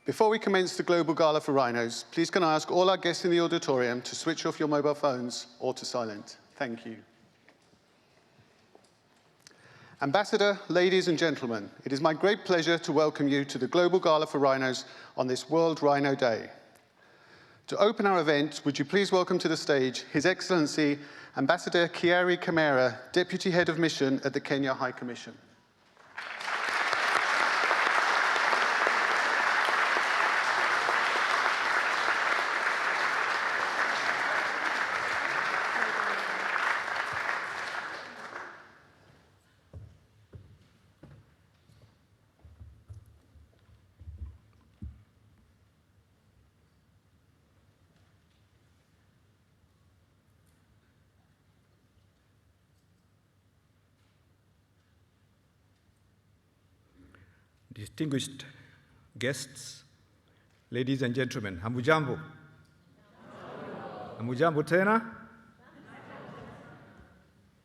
Before we commence the Global Gala for Rhinos, please can I ask all our guests in the auditorium to switch off your mobile phones or to silent. Thank you. Ambassador, ladies and gentlemen, it is my great pleasure to welcome you to the Global Gala for Rhinos on this World Rhino Day. To open our event, would you please welcome to the stage His Excellency Ambassador Kiari Kamera, Deputy Head of Mission at the Kenya High Commission. Distinguished guests, ladies and gentlemen, hamujambo. Hamujambo tena?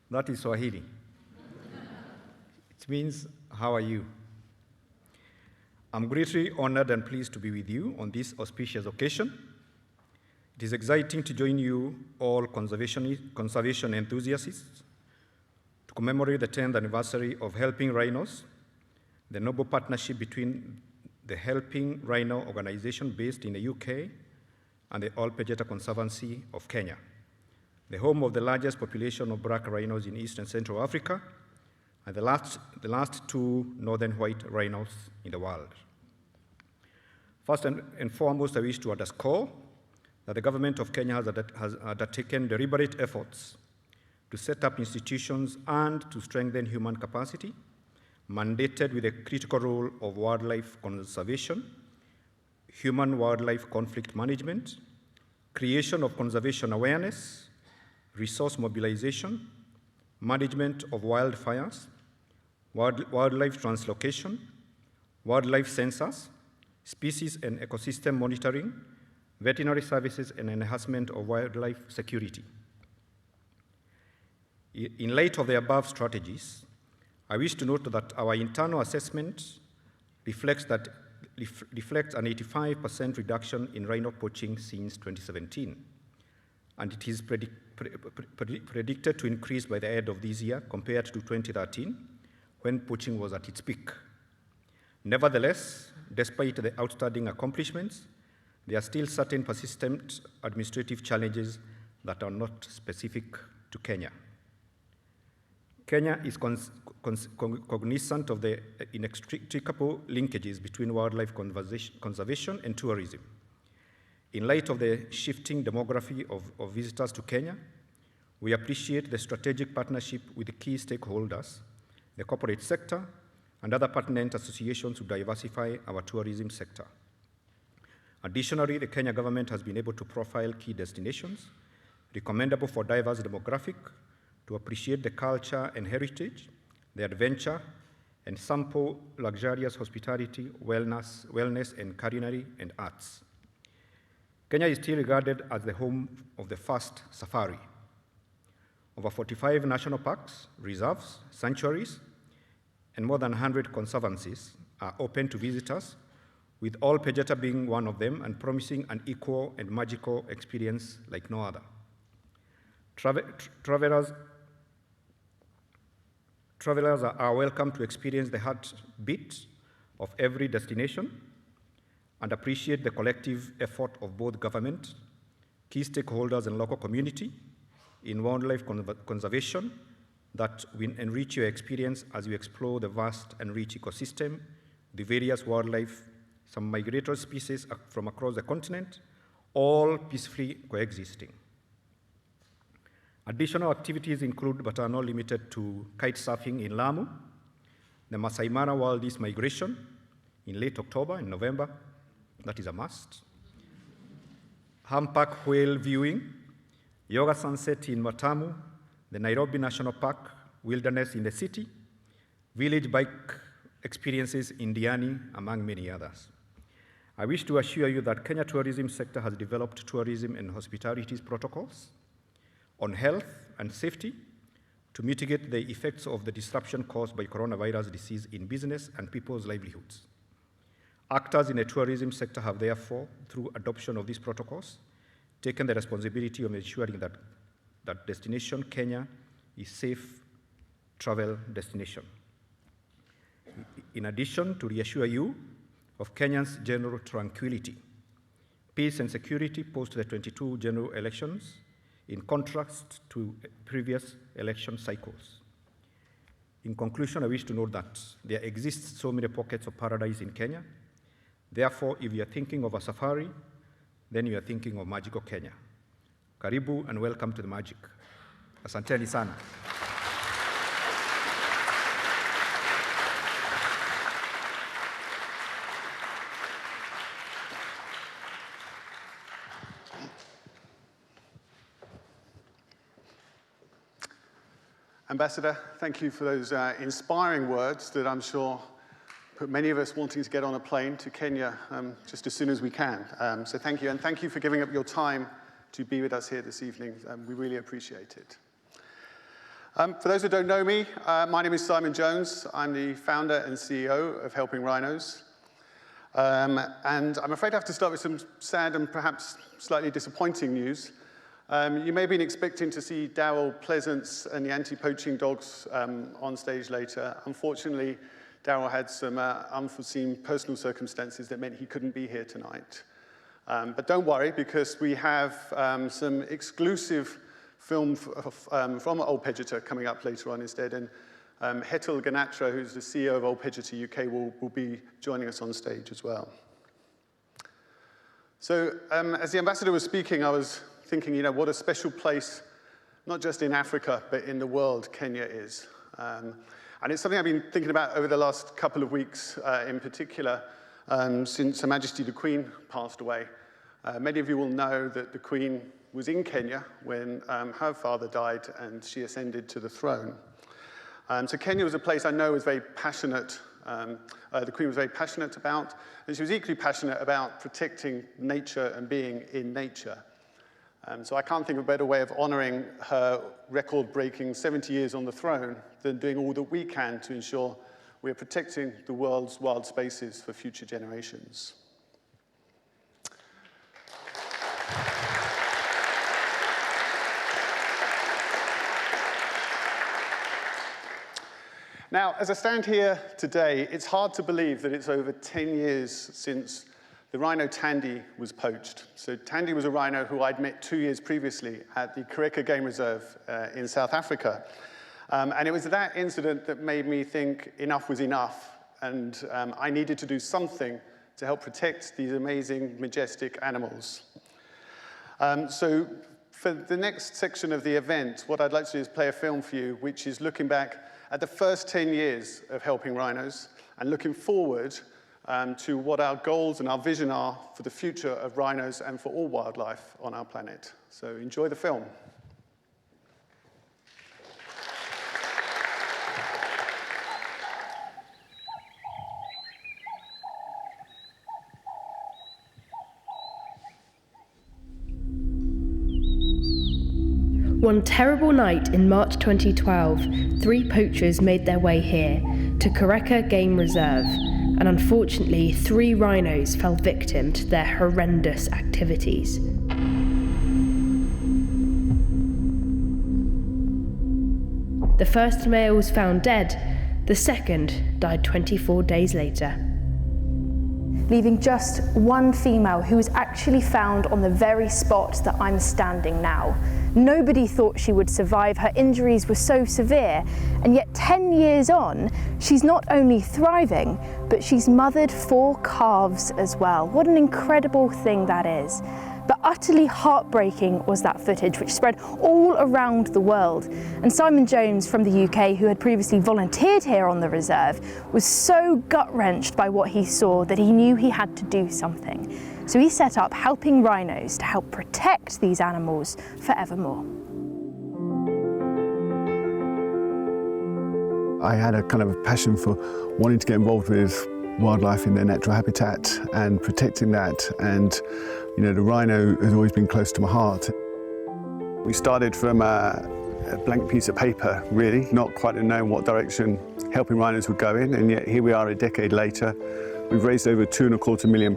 That is Swahili. It means, how are you? I'm greatly honored and pleased to be with you on this auspicious occasion. It is exciting to join you all conservation enthusiasts to commemorate the 10th anniversary of Helping Rhinos, the noble partnership between the Helping Rhino organization based in the UK and the Old Pejeta Conservancy of Kenya, the home of the largest population of black rhinos in East and Central Africa, and the last two northern white rhinos in the world. First and foremost, I wish to underscore that the government of Kenya has undertaken deliberate efforts to set up institutions and to strengthen human capacity, mandated with a critical role of wildlife conservation, human-wildlife conflict management, creation of conservation awareness, resource mobilization, management of wildfires, wildlife translocation, wildlife census, species and ecosystem monitoring, veterinary services, and enhancement of wildlife security. In light of the above strategies, I wish to note that our internal assessment reflects an 85% reduction in rhino poaching since 2017, and it is predicted to increase by the end of this year compared to 2013, when poaching was at its peak. Nevertheless, despite the outstanding accomplishments, there are still certain persistent administrative challenges that are not specific to Kenya. Kenya is cognizant of the inextricable linkages between wildlife conservation and tourism. In light of the shifting demography of visitors to Kenya, we appreciate the strategic partnership with the key stakeholders, the corporate sector, and other partner associations to diversify our tourism sector. Additionally, the Kenya government has been able to profile key destinations recommendable for diverse demographic to appreciate the culture and heritage, the adventure, and sample luxurious hospitality, wellness, and culinary and arts. Kenya is still regarded as the home of the first safari. Over 45 national parks, reserves, sanctuaries, and more than 100 conservancies are open to visitors, with Old Pejeta being one of them and promising an equal and magical experience like no other. Travelers are welcome to experience the heartbeat of every destination and appreciate the collective effort of both government, key stakeholders, and local community in wildlife conservation that will enrich your experience as you explore the vast and rich ecosystem, the various wildlife, some migratory species from across the continent, all peacefully coexisting. Additional activities include, but are not limited to, kite surfing in Lamu, the Masai Mara Wildebeest migration in late October and November, that is a must, humpback whale viewing, yoga sunset in Matamu, the Nairobi National Park, wilderness in the city, village bike experiences in Diani, among many others. I wish to assure you that Kenya tourism sector has developed tourism and hospitality protocols on health and safety to mitigate the effects of the disruption caused by coronavirus disease in business and people's livelihoods. Actors in the tourism sector have therefore, through adoption of these protocols, taken the responsibility of ensuring that destination Kenya is safe travel destination. In addition, to reassure you of Kenyans' general tranquility, peace and security post the 22 general elections, in contrast to previous election cycles. In conclusion, I wish to note that there exist so many pockets of paradise in Kenya. Therefore, if you are thinking of a safari, then you are thinking of magical Kenya. Karibu and welcome to the magic. Asanteni sana. Ambassador, thank you for those inspiring words that I'm sure put many of us wanting to get on a plane to Kenya just as soon as we can. So thank you, and thank you for giving up your time to be with us here this evening. We really appreciate it. For those who don't know me, my name is Simon Jones. I'm the founder and CEO of Helping Rhinos. And I'm afraid I have to start with some sad and perhaps slightly disappointing news. You may have been expecting to see Daryl Pleasance and the anti-poaching dogs on stage later. Unfortunately, Daryl had some unforeseen personal circumstances that meant he couldn't be here tonight. But don't worry, because we have some exclusive film from Old Pejeta coming up later on instead. And Hetal Ganatra, who's the CEO of Old Pejeta UK, will be joining us on stage as well. So as the ambassador was speaking, I was thinking, you know, what a special place, not just in Africa, but in the world, Kenya is. And it's something I've been thinking about over the last couple of weeks, in particular, since Her Majesty the Queen passed away. Many of you will know that the Queen was in Kenya when her father died and she ascended to the throne. So Kenya was a place I know was very passionate, the Queen was very passionate about, and she was equally passionate about protecting nature and being in nature. So I can't think of a better way of honoring her record-breaking 70 years on the throne than doing all that we can to ensure we are protecting the world's wild spaces for future generations. Now, as I stand here today, it's hard to believe that it's over 10 years since the rhino Tandy was poached. So Tandy was a rhino who I'd met 2 years previously at the Kareka Game Reserve in South Africa. And it was that incident that made me think enough was enough, and I needed to do something to help protect these amazing, majestic animals. So for the next section of the event, what I'd like to do is play a film for you, which is looking back at the first 10 years of Helping Rhinos and looking forward to what our goals and our vision are for the future of rhinos and for all wildlife on our planet. So enjoy the film. One terrible night in March 2012, 3 poachers made their way here, to Kareka Game Reserve, and unfortunately 3 rhinos fell victim to their horrendous activities. The first male was found dead, the second died 24 days later. Leaving just one female who was actually found on the very spot that I'm standing now. Nobody thought she would survive. Her injuries were so severe, and yet 10 years on, she's not only thriving, but she's mothered 4 calves as well. What an incredible thing that is. But utterly heartbreaking was that footage, which spread all around the world. And Simon Jones from the UK, who had previously volunteered here on the reserve, was so gut-wrenched by what he saw that he knew he had to do something. So he set up Helping Rhinos to help protect these animals forevermore. I had a kind of a passion for wanting to get involved with wildlife in their natural habitat and protecting that, and you know, the rhino has always been close to my heart. We started from a blank piece of paper, really, not quite knowing what direction Helping Rhinos would go in, and yet here we are a decade later We've raised over £2.25 million.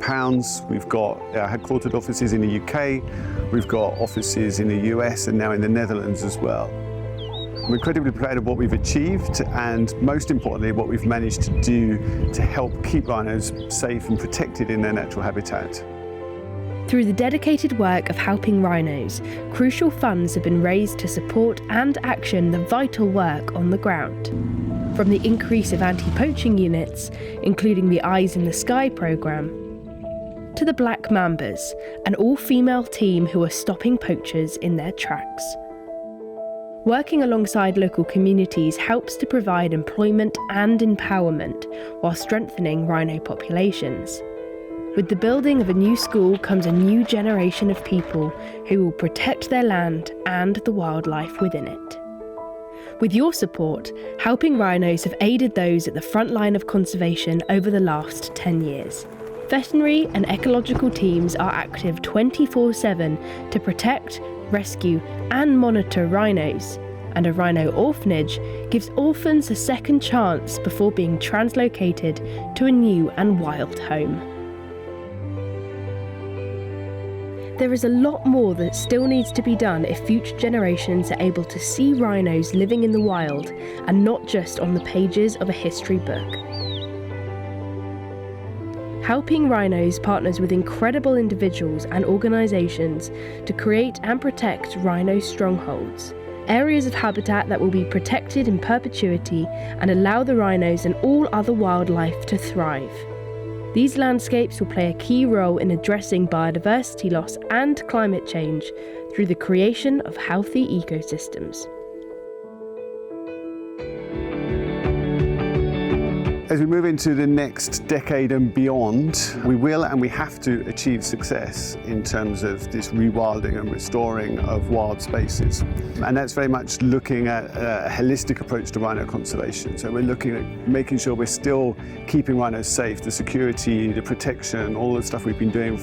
We've got headquartered offices in the UK, we've got offices in the US and now in the Netherlands as well. I'm incredibly proud of what we've achieved and, most importantly, what we've managed to do to help keep rhinos safe and protected in their natural habitat. Through the dedicated work of helping rhinos, crucial funds have been raised to support and action the vital work on the ground. From the increase of anti-poaching units, including the Eyes in the Sky programme, to the Black Mambas, an all-female team who are stopping poachers in their tracks. Working alongside local communities helps to provide employment and empowerment while strengthening rhino populations. With the building of a new school comes a new generation of people who will protect their land and the wildlife within it. With your support, Helping Rhinos have aided those at the front line of conservation over the last 10 years. Veterinary and ecological teams are active 24/7 to protect, rescue and monitor rhinos, and a rhino orphanage gives orphans a second chance before being translocated to a new and wild home. There is a lot more that still needs to be done if future generations are able to see rhinos living in the wild and not just on the pages of a history book. Helping Rhinos partners with incredible individuals and organisations to create and protect rhino strongholds, areas of habitat that will be protected in perpetuity and allow the rhinos and all other wildlife to thrive. These landscapes will play a key role in addressing biodiversity loss and climate change through the creation of healthy ecosystems. As we move into the next decade and beyond, we will and we have to achieve success in terms of this rewilding and restoring of wild spaces. And that's very much looking at a holistic approach to rhino conservation. So we're looking at making sure we're still keeping rhinos safe, the security, the protection, all the stuff we've been doing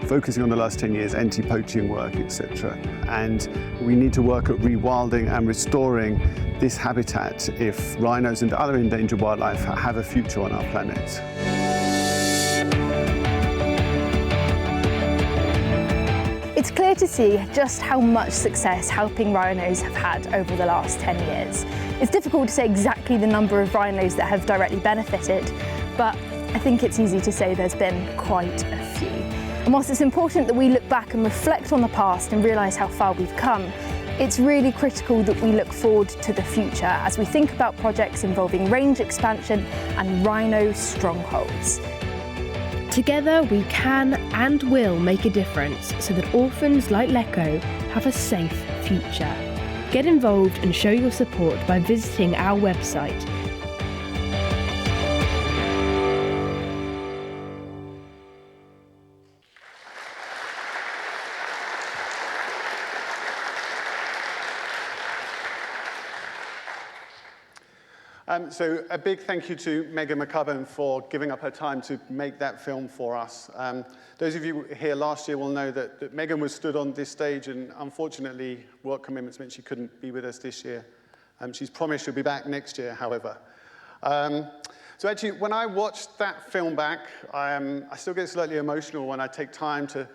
focusing on the last 10 years, anti-poaching work, etc. And we need to work at rewilding and restoring this habitat if rhinos and other endangered wildlife have a future on our planet. It's clear to see just how much success Helping Rhinos have had over the last 10 years. It's difficult to say exactly the number of rhinos that have directly benefited, but I think it's easy to say there's been quite a few. And whilst it's important that we look back and reflect on the past and realise how far we've come, it's really critical that we look forward to the future as we think about projects involving range expansion and rhino strongholds. Together we can and will make a difference so that orphans like Leko have a safe future. Get involved and show your support by visiting our website. So a big thank you to Megan McCubbin for giving up her time to make that film for us. Those of you here last year will know that Megan was stood on this stage and unfortunately work commitments meant she couldn't be with us this year. She's promised she'll be back next year, however. So actually, when I watched that film back, I still get slightly emotional when I take time to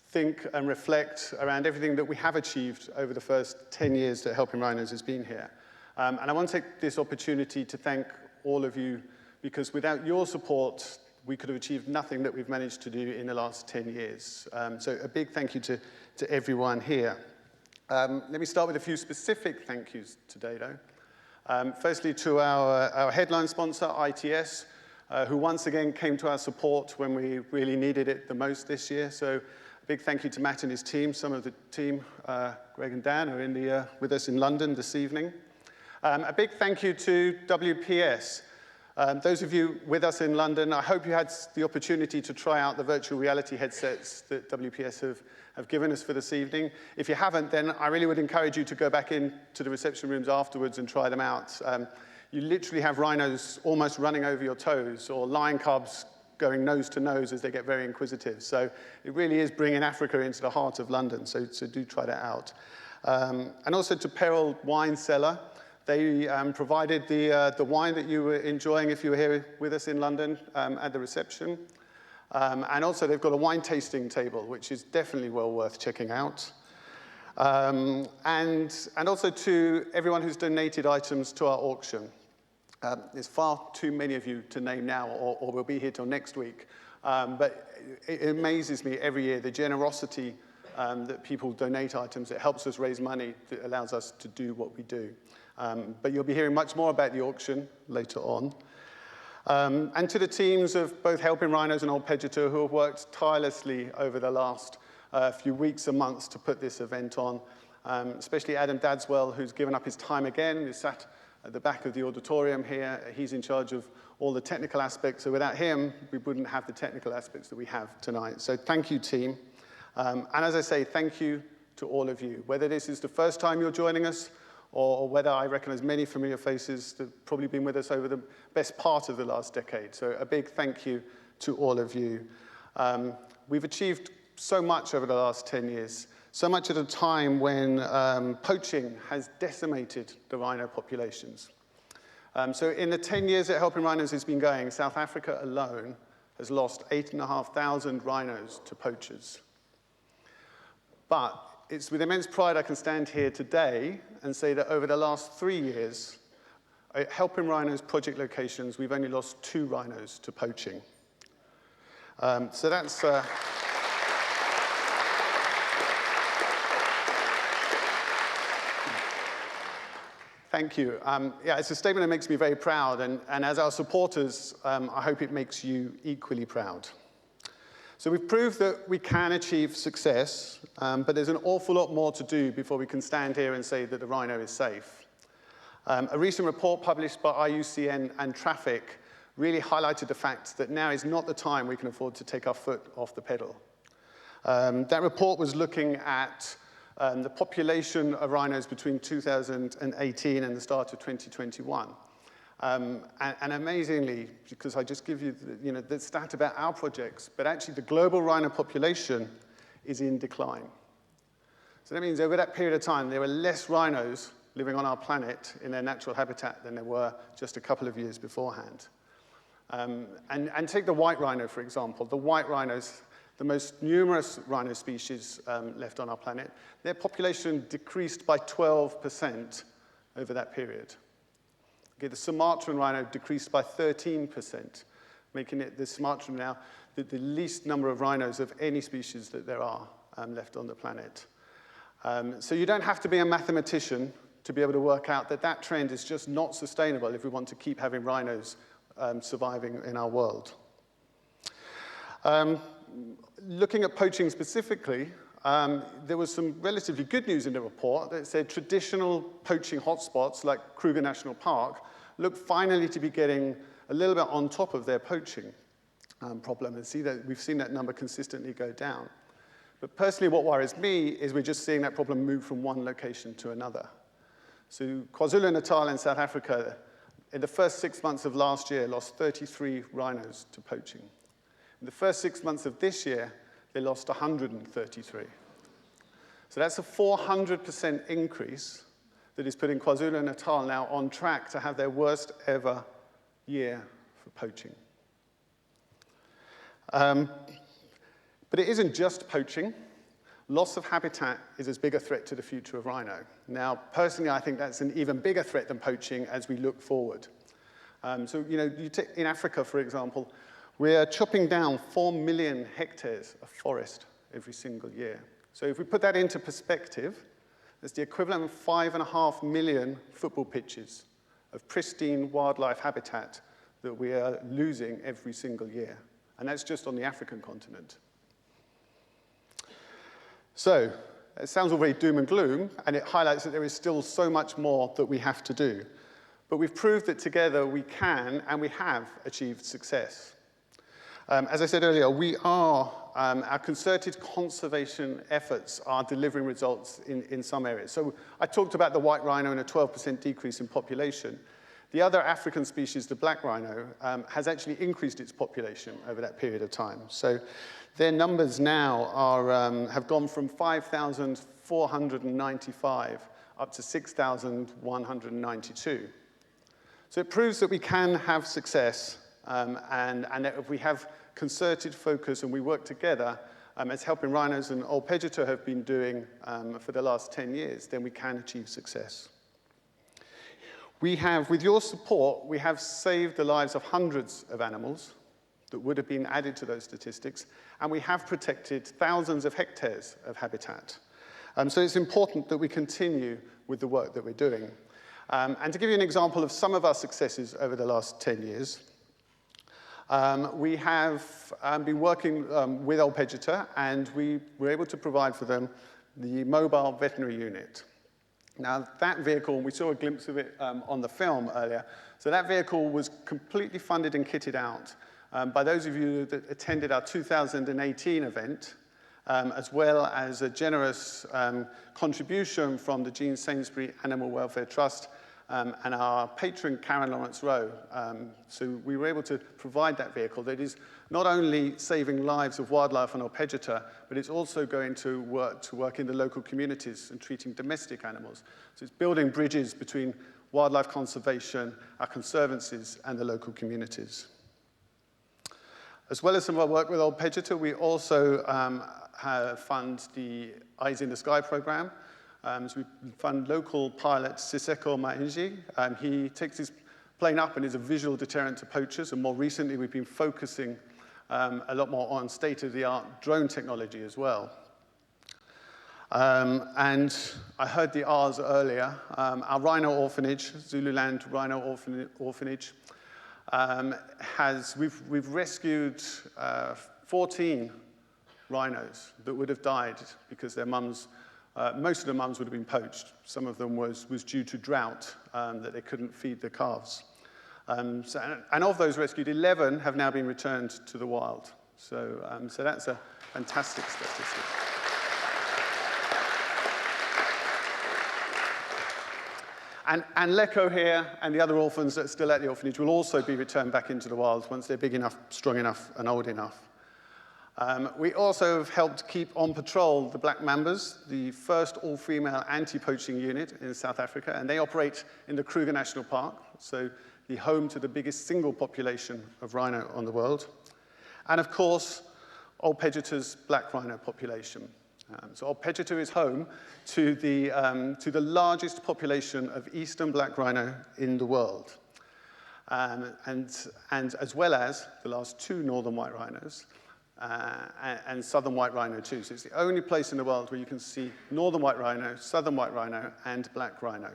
think and reflect around everything that we have achieved over the first 10 years that Helping Rhinos has been here. And I want to take this opportunity to thank all of you, because without your support, we could have achieved nothing that we've managed to do in the last 10 years. So a big thank you to everyone here. Let me start with a few specific thank yous today, though. Firstly, to our headline sponsor, ITS, who once again came to our support when we really needed it the most this year. So a big thank you to Matt and his team. Some of the team, Greg and Dan, are with us in London this evening. A big thank you to WPS. Those of you with us in London, I hope you had the opportunity to try out the virtual reality headsets that WPS have given us for this evening. If you haven't, then I really would encourage you to go back into the reception rooms afterwards and try them out. You literally have rhinos almost running over your toes, or lion cubs going nose to nose as they get very inquisitive. So it really is bringing Africa into the heart of London, so do try that out. And also to Peril Wine Cellar. They provided the wine that you were enjoying if you were here with us in London at the reception. And also they've got a wine tasting table, which is definitely well worth checking out. And also to everyone who's donated items to our auction. There's far too many of you to name now, or we'll be here till next week. But it amazes me every year, the generosity that people donate items. It helps us raise money that allows us to do what we do. But you'll be hearing much more about the auction later on. And to the teams of both Helping Rhinos and Old Pejeta who have worked tirelessly over the last few weeks and months to put this event on, especially Adam Dadswell, who's given up his time again. He's sat at the back of the auditorium here. He's in charge of all the technical aspects. So without him, we wouldn't have the technical aspects that we have tonight. So thank you, team. And as I say, thank you to all of you. Whether this is the first time you're joining us, or whether I recognize many familiar faces that have probably been with us over the best part of the last decade. So a big thank you to all of you. We've achieved so much over the last 10 years, so much at a time when poaching has decimated the rhino populations. So in the 10 years that Helping Rhinos has been going, South Africa alone has lost 8,500 rhinos to poachers. But it's with immense pride I can stand here today and say that over the last 3 years, at Helping Rhinos project locations, we've only lost 2 rhinos to poaching. So that's... Thank you. Yeah, it's a statement that makes me very proud, and as our supporters, I hope it makes you equally proud. So we've proved that we can achieve success, but there's an awful lot more to do before we can stand here and say that the rhino is safe. A recent report published by IUCN and Traffic really highlighted the fact that now is not the time we can afford to take our foot off the pedal. That report was looking at the population of rhinos between 2018 and the start of 2021. And amazingly, because I just give you the stat about our projects, but actually the global rhino population is in decline. So that means over that period of time, there were less rhinos living on our planet in their natural habitat than there were just a couple of years beforehand. And take the white rhino, for example. The white rhinos, the most numerous rhino species left on our planet, their population decreased by 12% over that period. Okay, the Sumatran rhino decreased by 13%, making it the Sumatran now the least number of rhinos of any species that there are left on the planet. So you don't have to be a mathematician to be able to work out that that trend is just not sustainable if we want to keep having rhinos surviving in our world. Looking at poaching specifically, there was some relatively good news in the report that said traditional poaching hotspots like Kruger National Park look finally to be getting a little bit on top of their poaching problem, and we've seen that number consistently go down. But personally, what worries me is we're just seeing that problem move from one location to another. So KwaZulu-Natal in South Africa, in the first 6 months of last year, lost 33 rhinos to poaching. In the first 6 months of this year, they lost 133. So that's a 400% increase that is putting KwaZulu-Natal now on track to have their worst ever year for poaching. But it isn't just poaching. Loss of habitat is as big a threat to the future of rhino. Now, personally, I think that's an even bigger threat than poaching as we look forward. So, you take in Africa, for example, we're chopping down 4 million hectares of forest every single year. So if we put that into perspective, it's the equivalent of 5.5 million football pitches of pristine wildlife habitat that we are losing every single year. And that's just on the African continent. So it sounds all very doom and gloom, and it highlights that there is still so much more that we have to do. But we've proved that together we can, and we have achieved success. As I said earlier, our concerted conservation efforts are delivering results in some areas. So I talked about the white rhino and a 12% decrease in population. The other African species, the black rhino, has actually increased its population over that period of time. So their numbers now have gone from 5,495 up to 6,192. So it proves that we can have success, and that if we have concerted focus and we work together, as Helping Rhinos and Old Pejeta have been doing for the last 10 years, then we can achieve success. We have, with your support, we have saved the lives of hundreds of animals that would have been added to those statistics, and we have protected thousands of hectares of habitat. So it's important that we continue with the work that we're doing. And to give you an example of some of our successes over the last 10 years, we have been working with Old Pejeta, and we were able to provide for them the mobile veterinary unit. Now, that vehicle, we saw a glimpse of it on the film earlier, so that vehicle was completely funded and kitted out by those of you that attended our 2018 event, as well as a generous contribution from the Jean Sainsbury Animal Welfare Trust and our patron, Karen Lawrence Rowe. So we were able to provide that vehicle that is not only saving lives of wildlife on Old Pejeta, but it's also going to work in the local communities and treating domestic animals. So it's building bridges between wildlife conservation, our conservancies, and the local communities. As well as some of our work with Old Pejeta, we also fund the Eyes in the Sky program. So we fund local pilot Siseko Mainji. He takes his plane up and is a visual deterrent to poachers, and more recently we've been focusing a lot more on state-of-the-art drone technology as well. And I heard the R's earlier. Our Rhino orphanage, Zululand Rhino Orphanage, we've rescued 14 rhinos that would have died because their mums, most of the mums would have been poached. Some of them was due to drought, that they couldn't feed the calves. And of those rescued, 11 have now been returned to the wild. So that's a fantastic statistic. And Leko here and the other orphans that are still at the orphanage will also be returned back into the wild once they're big enough, strong enough, and old enough. We also have helped keep on patrol the Black Mambas, the first all-female anti-poaching unit in South Africa, and they operate in the Kruger National Park, so the home to the biggest single population of rhino on the world. And of course, Old Pejeta's black rhino population. So Old Pejeta is home to the largest population of eastern black rhino in the world, and as well as the last two northern white rhinos, and southern white rhino too. So it's the only place in the world where you can see northern white rhino, southern white rhino, and black rhino.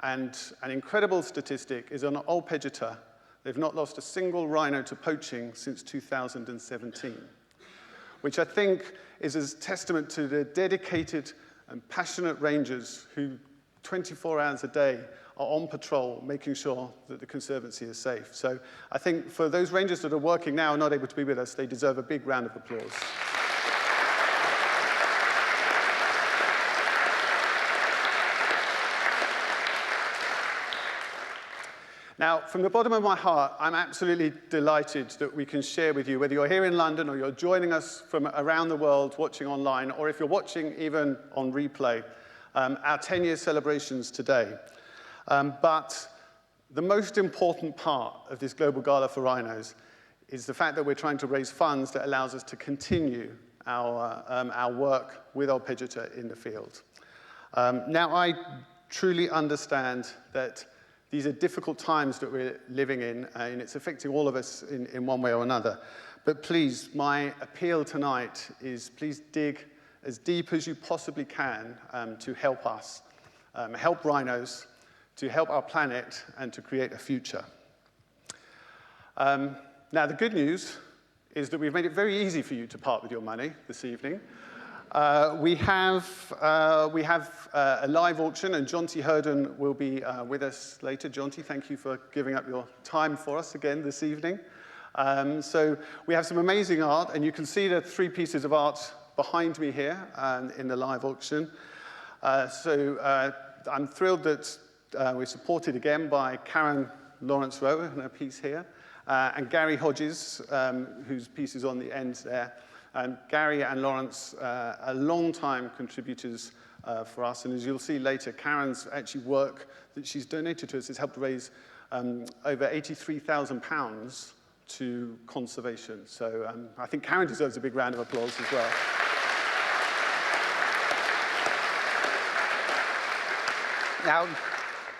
And an incredible statistic is on Old Pejeta, they've not lost a single rhino to poaching since 2017, which I think is a testament to the dedicated and passionate rangers who 24 hours a day are on patrol, making sure that the Conservancy is safe. So I think for those rangers that are working now and not able to be with us, they deserve a big round of applause. Now, from the bottom of my heart, I'm absolutely delighted that we can share with you, whether you're here in London or you're joining us from around the world watching online, or if you're watching even on replay, our 10-year celebrations today. But the most important part of this Global Gala for Rhinos is the fact that we're trying to raise funds that allows us to continue our work with Old Pejeta in the field. Now, I truly understand that these are difficult times that we're living in, and it's affecting all of us in one way or another. But please, my appeal tonight is please dig as deep as you possibly can to help us, help rhinos, to help our planet, and to create a future. Now, the good news is that we've made it very easy for you to part with your money this evening. We have a live auction, and Jonty Herden will be with us later. Jonty, thank you for giving up your time for us again this evening. So we have some amazing art, and you can see the 3 pieces of art behind me here in the live auction. I'm thrilled that we're supported again by Karen Lawrence Rowe and her piece here, and Gary Hodges, whose piece is on the end there. Gary and Lawrence are long-time contributors for us. And as you'll see later, Karen's actually work that she's donated to us has helped raise over £83,000 to conservation. So I think Karen deserves a big round of applause as well. Now,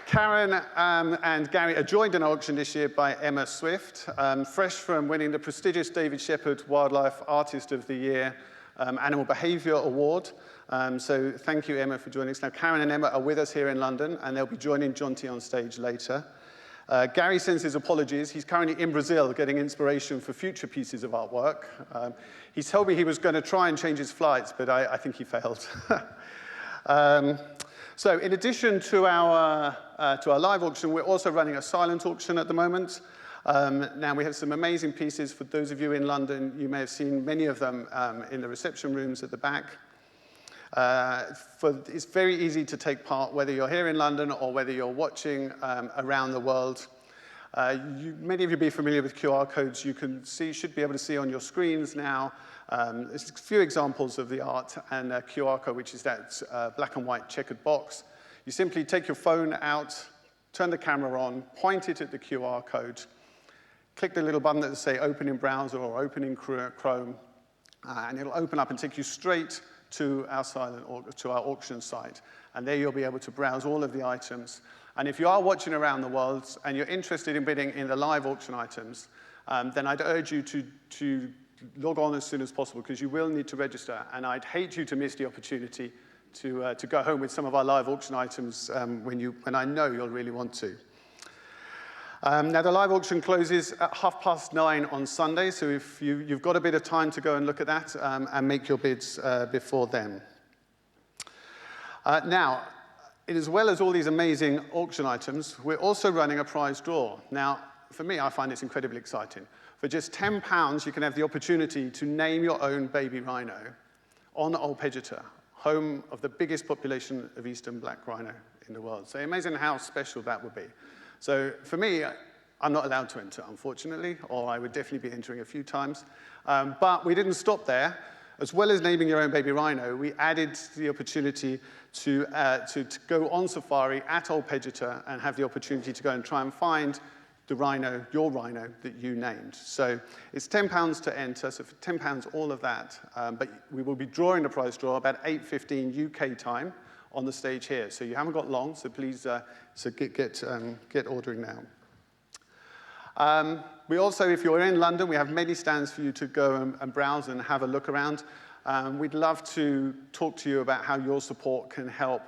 Karen and Gary are joined in our auction this year by Emma Swift, fresh from winning the prestigious David Shepherd Wildlife Artist of the Year Animal Behaviour Award. So thank you, Emma, for joining us. Now, Karen and Emma are with us here in London, and they'll be joining Jonty on stage later. Gary sends his apologies. He's currently in Brazil getting inspiration for future pieces of artwork. He told me he was going to try and change his flights, but I think he failed. So in addition to our live auction, we're also running a silent auction at the moment. Now we have some amazing pieces. For those of you in London, you may have seen many of them in the reception rooms at the back. It's very easy to take part, whether you're here in London or whether you're watching around the world. Many of you will be familiar with QR codes. You should be able to see on your screens now. There's a few examples of the art and a QR code, which is that black and white checkered box. You simply take your phone out, turn the camera on, point it at the QR code, click the little button that will say open in browser or open in Chrome, and it'll open up and take you straight to our auction site. And there you'll be able to browse all of the items. And if you are watching around the world and you're interested in bidding in the live auction items, then I'd urge you to log on as soon as possible, because you will need to register. And I'd hate you to miss the opportunity to go home with some of our live auction items when I know you'll really want to. Now, the live auction closes at 9:30 on Sunday, so if you've got a bit of time to go and look at that and make your bids before then. Now, as well as all these amazing auction items, we're also running a prize draw. Now, for me, I find this incredibly exciting. For just £10, you can have the opportunity to name your own baby rhino on Old Pejeta, home of the biggest population of eastern black rhino in the world. So imagine how special that would be. So for me, I'm not allowed to enter, unfortunately, or I would definitely be entering a few times. But we didn't stop there. As well as naming your own baby rhino, we added the opportunity to go on safari at Old Pejeta and have the opportunity to go and try and find the rhino, your rhino, that you named. So it's £10 to enter, so for £10, all of that. But we will be drawing the prize draw about 8:15 UK time on the stage here. So you haven't got long, so please get ordering now. We also, if you're in London, we have many stands for you to go and browse and have a look around. We'd love to talk to you about how your support can help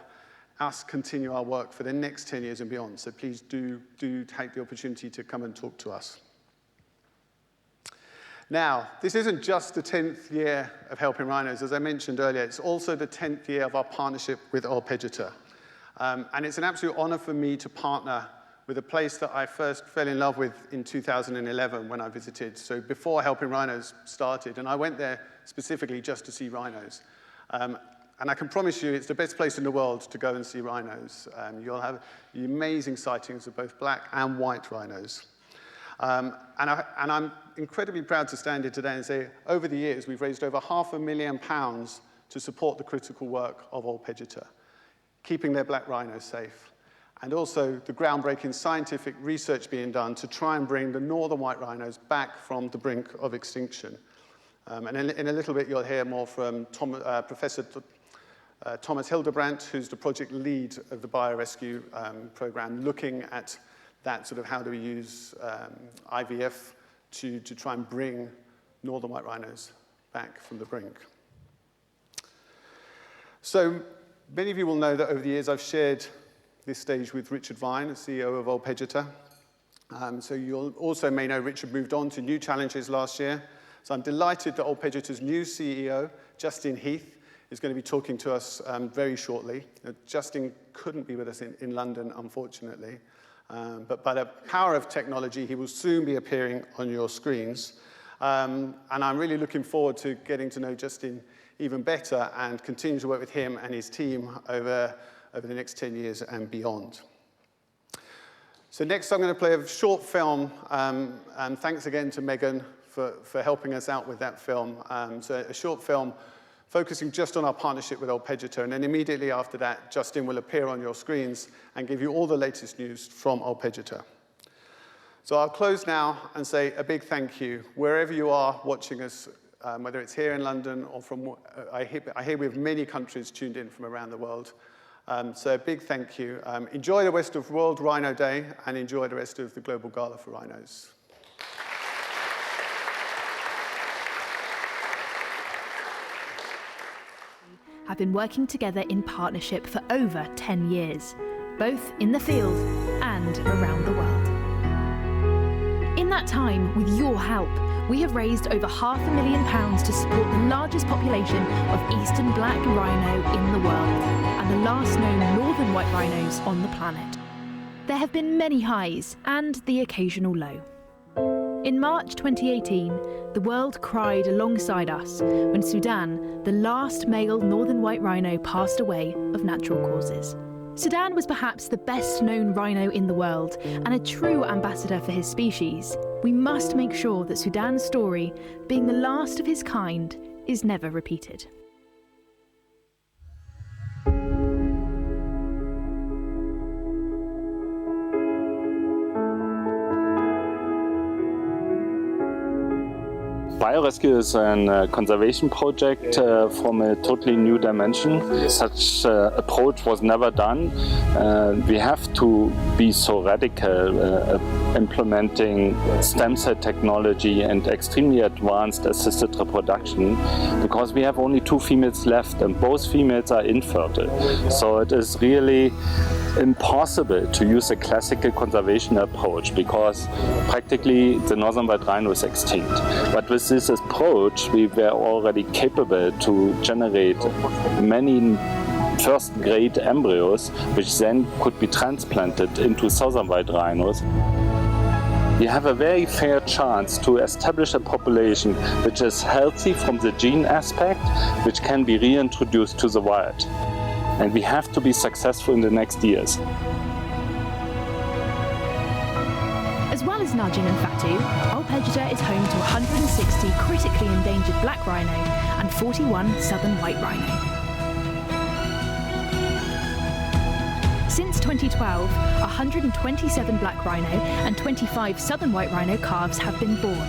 us continue our work for the next 10 years and beyond. So please do take the opportunity to come and talk to us. Now, this isn't just the 10th year of helping rhinos. As I mentioned earlier, it's also the 10th year of our partnership with Old Pejeta. And it's an absolute honor for me to partner with a place that I first fell in love with in 2011 when I visited. So before Helping Rhinos started, and I went there specifically just to see rhinos. And I can promise you it's the best place in the world to go and see rhinos. You'll have amazing sightings of both black and white rhinos. And I'm incredibly proud to stand here today and say, over the years, we've raised over £500,000 to support the critical work of Old Pejeta, keeping their black rhinos safe, and also the groundbreaking scientific research being done to try and bring the northern white rhinos back from the brink of extinction. And in a little bit, you'll hear more from Professor Thomas Hildebrandt, who's the project lead of the biorescue program, looking at that sort of how do we use IVF to try and bring northern white rhinos back from the brink. So many of you will know that over the years I've shared this stage with Richard Vine, the CEO of Old Pejeta. So you also may know Richard moved on to new challenges last year. So I'm delighted that Old Pejeta's new CEO, Justin Heath, is going to be talking to us very shortly. Justin couldn't be with us in London, unfortunately. But by the power of technology, he will soon be appearing on your screens. And I'm really looking forward to getting to know Justin even better and continue to work with him and his team over the next 10 years and beyond. So next I'm going to play a short film, and thanks again to Megan for helping us out with that film. So a short film focusing just on our partnership with Old Pejeta, and then immediately after that, Justin will appear on your screens and give you all the latest news from Old Pejeta. So I'll close now and say a big thank you, wherever you are watching us, whether it's here in London or from, I hear we have many countries tuned in from around the world. So a big thank you. Enjoy the rest of World Rhino Day and enjoy the rest of the Global Gala for Rhinos. Have been working together in partnership for over 10 years, both in the field and around the world. In that time, with your help, we have raised over £500,000 to support the largest population of eastern black rhino in the world and the last known northern white rhinos on the planet. There have been many highs and the occasional low. In March 2018, the world cried alongside us when Sudan, the last male northern white rhino, passed away of natural causes. Sudan was perhaps the best known rhino in the world and a true ambassador for his species. We must make sure that Sudan's story, being the last of his kind, is never repeated. Biorescue is a conservation project from a totally new dimension. Such approach was never done. We have to be so radical implementing stem cell technology and extremely advanced assisted reproduction because we have only 2 females left and both females are infertile. So it is really impossible to use a classical conservation approach because practically the northern white rhino is extinct. But with this approach, we were already capable to generate many first-grade embryos, which then could be transplanted into southern white rhinos. We have a very fair chance to establish a population which is healthy from the gene aspect, which can be reintroduced to the wild. And we have to be successful in the next years. As well as Najin and Fatu, Old Pejeta is home to 160 critically endangered black rhino and 41 southern white rhino. Since 2012, 127 black rhino and 25 southern white rhino calves have been born.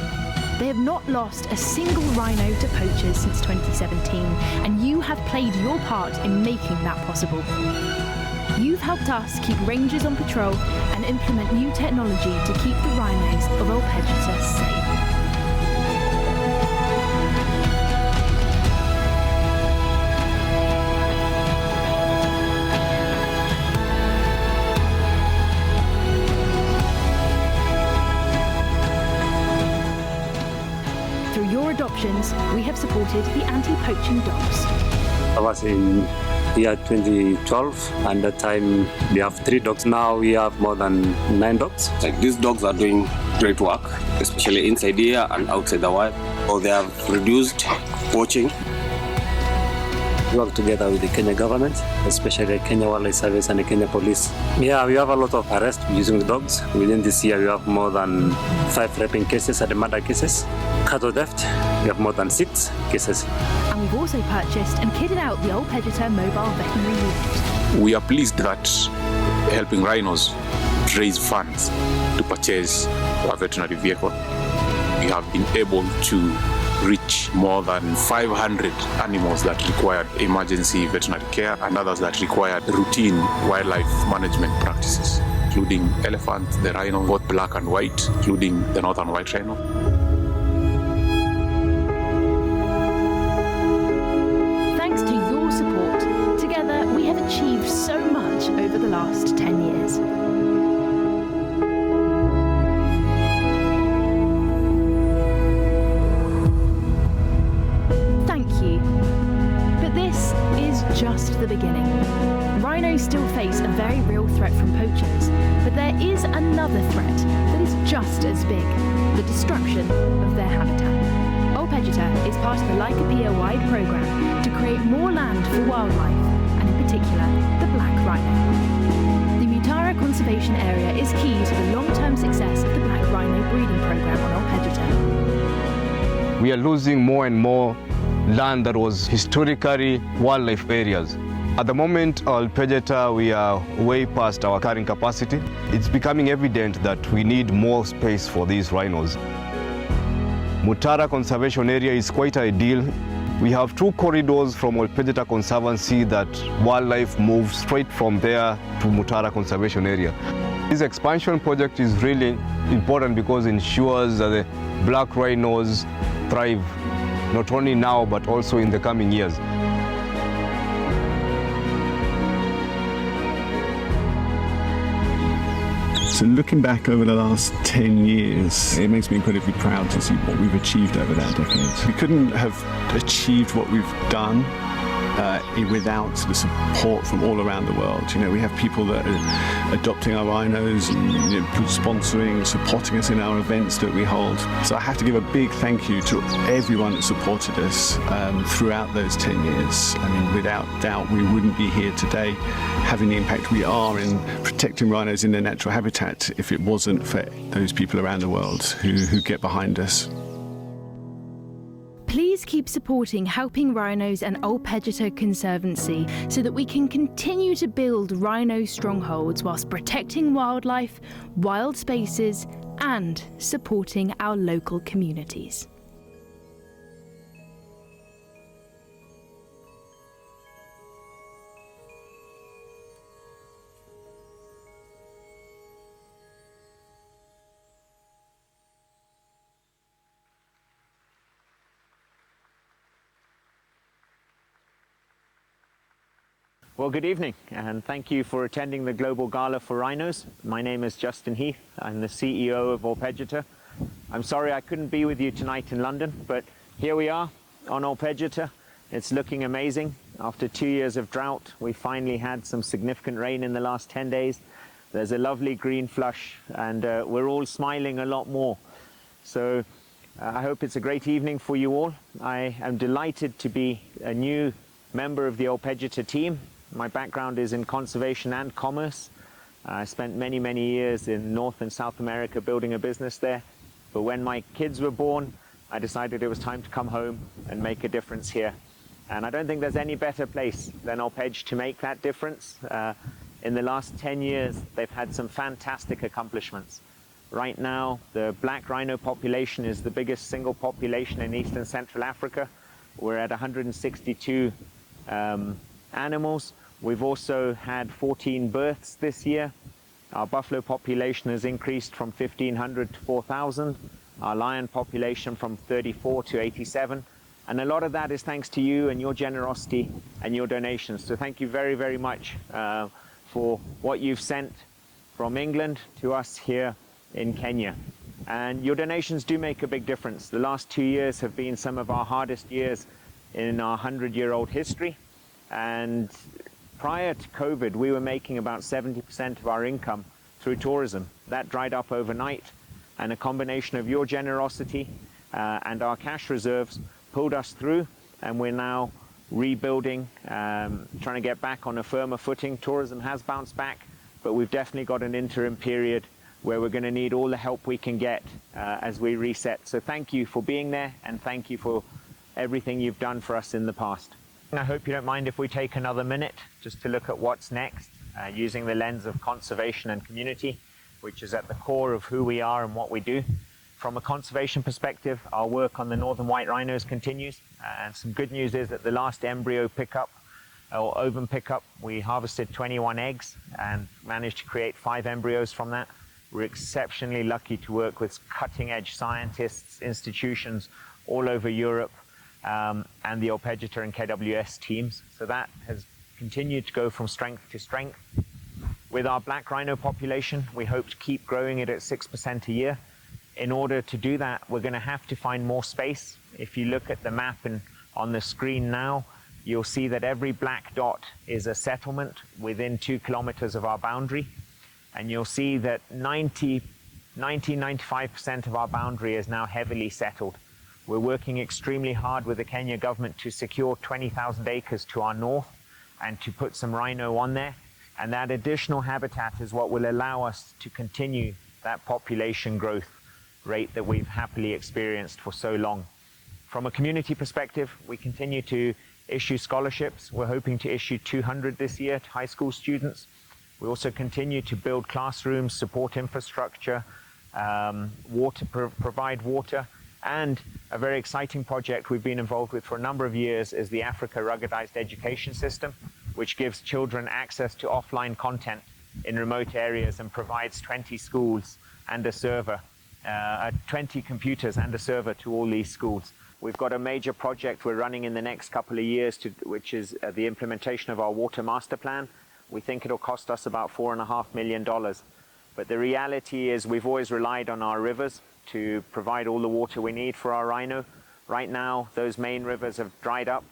They have not lost a single rhino to poachers since 2017, and you have played your part in making that possible. You've helped us keep rangers on patrol and implement new technology to keep the rhinos of Old Pejeta safe. Through your adoptions, we have supported the anti-poaching dogs. I was in year 2012, and that time we have 3 dogs. Now we have more than 9 dogs. Like these dogs are doing great work, especially inside here and outside the wild. So they have reduced poaching. We work together with the Kenya government, especially Kenya Wildlife Service and the Kenya Police. Yeah, we have a lot of arrests using the dogs. Within this year, we have more than 5 raping cases and murder cases. Cattle theft, we have more than 6 cases. And we've also purchased and kitted out the Old Pejeta mobile veterinary unit. We are pleased that helping rhinos raise funds to purchase a veterinary vehicle, we have been able to reach more than 500 animals that required emergency veterinary care and others that required routine wildlife management practices, including elephant, the rhino, both black and white, including the northern white rhino. Thanks to your support, together we have achieved so much over the last 10 years. Just the beginning. Rhinos still face a very real threat from poachers, but there is another threat that is just as big: the destruction of their habitat. Old Pejeta is part of the Lycopia-wide program to create more land for wildlife, and in particular, the black rhino. The Mutara Conservation Area is key to the long-term success of the black rhino breeding program on Old Pejeta. We are losing more and more land that was historically wildlife areas. At the moment, Old Pejeta, we are way past our carrying capacity. It's becoming evident that we need more space for these rhinos. Mutara Conservation Area is quite ideal. We have 2 corridors from Old Pejeta Conservancy that wildlife moves straight from there to Mutara Conservation Area. This expansion project is really important because it ensures that the black rhinos thrive, not only now but also in the coming years. So looking back over the last 10 years, it makes me incredibly proud to see what we've achieved over that decade. We couldn't have achieved what we've done without the support from all around the world. You know, we have people that are adopting our rhinos and sponsoring, supporting us in our events that we hold. So I have to give a big thank you to everyone that supported us throughout those 10 years. I mean, without doubt, we wouldn't be here today having the impact we are in protecting rhinos in their natural habitat if it wasn't for those people around the world who get behind us. Please keep supporting Helping Rhinos and Old Pejeta Conservancy so that we can continue to build rhino strongholds whilst protecting wildlife, wild spaces, and supporting our local communities. Well, good evening, and thank you for attending the Global Gala for Rhinos. My name is Justin Heath. I'm the CEO of Old Pejeta. I'm sorry I couldn't be with you tonight in London, but here we are on Old Pejeta. It's looking amazing. After 2 years of drought, we finally had some significant rain in the last 10 days. There's a lovely green flush, and we're all smiling a lot more. So I hope it's a great evening for you all. I am delighted to be a new member of the Old Pejeta team. My background is in conservation and commerce. I spent many, many years in North and South America building a business there. But when my kids were born, I decided it was time to come home and make a difference here. And I don't think there's any better place than Old Pejeta to make that difference. In the last 10 years, they've had some fantastic accomplishments. Right now, the black rhino population is the biggest single population in East and Central Africa. We're at 162 animals. We've also had 14 births this year. Our buffalo population has increased from 1,500 to 4,000. Our lion population from 34 to 87. And a lot of that is thanks to you and your generosity and your donations. So thank you very, very much for what you've sent from England to us here in Kenya. And your donations do make a big difference. The last 2 years have been some of our hardest years in our 100-year-old history. And prior to COVID, we were making about 70% of our income through tourism. That dried up overnight, and a combination of your generosity and our cash reserves pulled us through, and we're now rebuilding, trying to get back on a firmer footing. Tourism has bounced back, but we've definitely got an interim period where we're going to need all the help we can get as we reset. So thank you for being there, and thank you for everything you've done for us in the past. I hope you don't mind if we take another minute just to look at what's next, using the lens of conservation and community, which is at the core of who we are and what we do. From a conservation perspective, our work on the northern white rhinos continues, and some good news is that the last embryo pickup, or ovum pickup, we harvested 21 eggs and managed to create 5 embryos from that. We're exceptionally lucky to work with cutting-edge scientists, institutions all over Europe, and the Old Pejeta and KWS teams. So that has continued to go from strength to strength. With our black rhino population, we hope to keep growing it at 6% a year. In order to do that, we're going to have to find more space. If you look at the map and on the screen now, you'll see that every black dot is a settlement within 2 kilometers of our boundary. And you'll see that 95% of our boundary is now heavily settled. We're working extremely hard with the Kenya government to secure 20,000 acres to our north and to put some rhino on there. And that additional habitat is what will allow us to continue that population growth rate that we've happily experienced for so long. From a community perspective, we continue to issue scholarships. We're hoping to issue 200 this year to high school students. We also continue to build classrooms, support infrastructure, provide water, and a very exciting project we've been involved with for a number of years is the Africa Ruggedized Education System, which gives children access to offline content in remote areas and provides 20 schools and a server, 20 computers and a server to all these schools. We've got a major project we're running in the next couple of years, which is the implementation of our water master plan. We think it'll cost us about $4.5 million. But the reality is we've always relied on our rivers to provide all the water we need for our Rhino. Right now, those main rivers have dried up.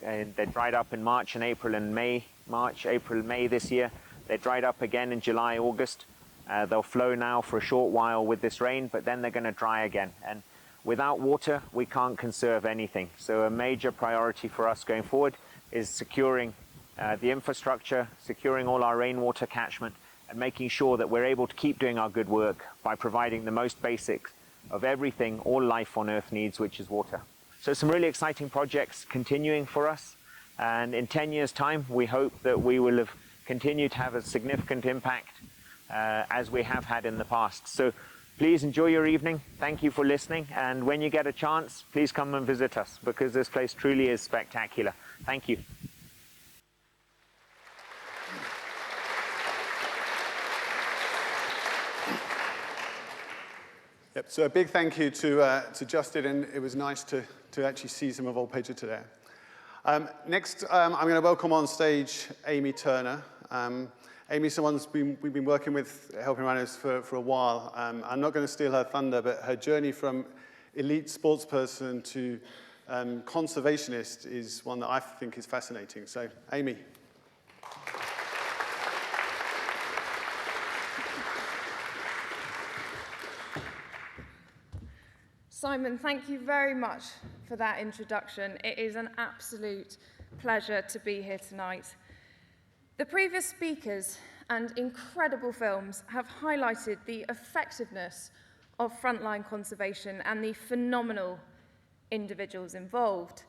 They dried up in March and April and May. March, April, May this year. They dried up again in July, August. They'll flow now for a short while with this rain, but then they're going to dry again. And without water, we can't conserve anything. So a major priority for us going forward is securing the infrastructure, securing all our rainwater catchment, and making sure that we're able to keep doing our good work by providing the most basic of everything all life on Earth needs, which is water. So some really exciting projects continuing for us. And in 10 years' time, we hope that we will have continued to have a significant impact as we have had in the past. So please enjoy your evening. Thank you for listening. And when you get a chance, please come and visit us because this place truly is spectacular. Thank you. Yep, so a big thank you to Justin, and it was nice to actually see some of Old Pejeta today. Next, I'm going to welcome on stage Amy Turner. Amy's someone we've been working with, helping Rhinos for a while. I'm not going to steal her thunder, but her journey from elite sportsperson to conservationist is one that I think is fascinating. So, Amy. Simon, thank you very much for that introduction. It is an absolute pleasure to be here tonight. The previous speakers and incredible films have highlighted the effectiveness of frontline conservation and the phenomenal individuals involved.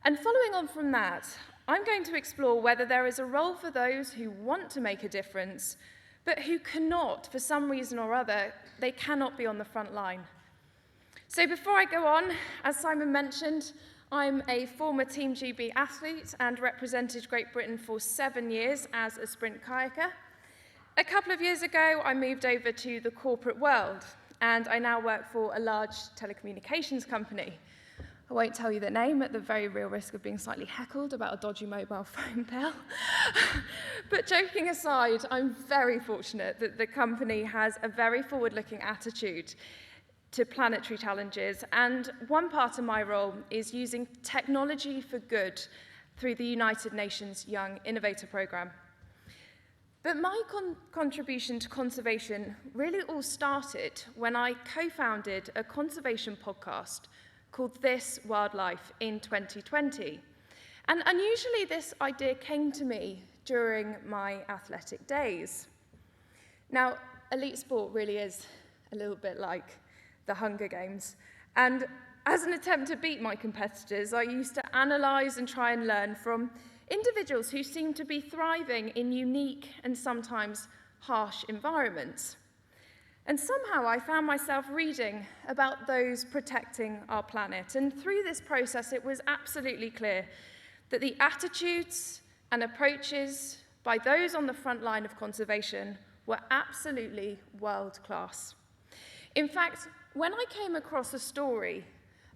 And following on from that, I'm going to explore whether there is a role for those who want to make a difference, but who cannot, for some reason or other, they cannot be on the front line. So before I go on, as Simon mentioned, I'm a former Team GB athlete and represented Great Britain for 7 years as a sprint kayaker. A couple of years ago, I moved over to the corporate world, and I now work for a large telecommunications company. I won't tell you the name at the very real risk of being slightly heckled about a dodgy mobile phone bill. But joking aside, I'm very fortunate that the company has a very forward-looking attitude to planetary challenges, and one part of my role is using technology for good through the United Nations Young Innovator Programme. But my contribution to conservation really all started when I co-founded a conservation podcast called This Wildlife in 2020. And unusually, this idea came to me during my athletic days. Now, elite sport really is a little bit like the Hunger Games. And as an attempt to beat my competitors, I used to analyse and try and learn from individuals who seemed to be thriving in unique and sometimes harsh environments. And somehow I found myself reading about those protecting our planet. And through this process, it was absolutely clear that the attitudes and approaches by those on the front line of conservation were absolutely world-class. In fact, when I came across a story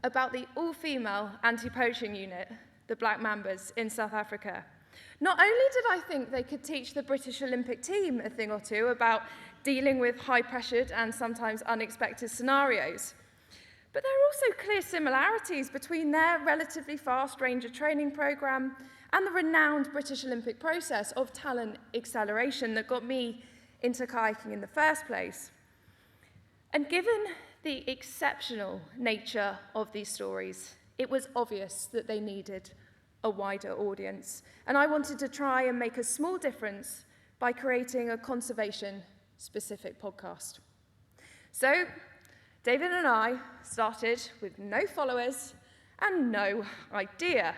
about the all-female anti-poaching unit, the Black Mambas in South Africa, not only did I think they could teach the British Olympic team a thing or two about dealing with high-pressured and sometimes unexpected scenarios, but there are also clear similarities between their relatively fast ranger training programme and the renowned British Olympic process of talent acceleration that got me into kayaking in the first place. And given the exceptional nature of these stories, it was obvious that they needed a wider audience. And I wanted to try and make a small difference by creating a conservation-specific podcast. So, David and I started with no followers and no idea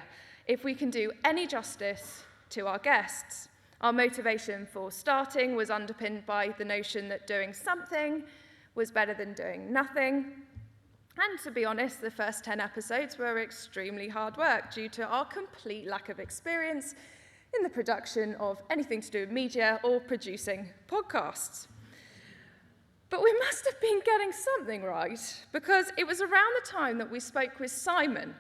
if we can do any justice to our guests. Our motivation for starting was underpinned by the notion that doing something was better than doing nothing. And to be honest, the first 10 episodes were extremely hard work due to our complete lack of experience in the production of anything to do with media or producing podcasts. But we must have been getting something right, because it was around the time that we spoke with Simon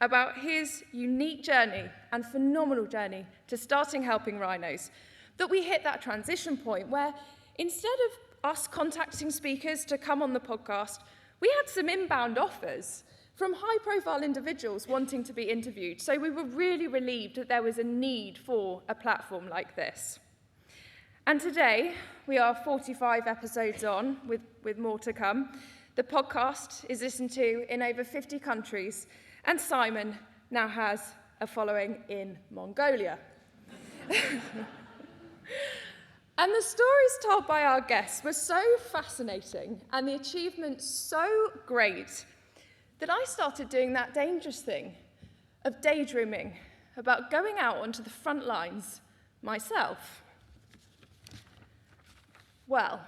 about his unique journey and phenomenal journey to starting Helping Rhinos that we hit that transition point where instead of us contacting speakers to come on the podcast, we had some inbound offers from high-profile individuals wanting to be interviewed. So we were really relieved that there was a need for a platform like this. And today, we are 45 episodes on, with more to come. The podcast is listened to in over 50 countries, and Simon now has a following in Mongolia. And the stories told by our guests were so fascinating and the achievements so great that I started doing that dangerous thing of daydreaming about going out onto the front lines myself. Well,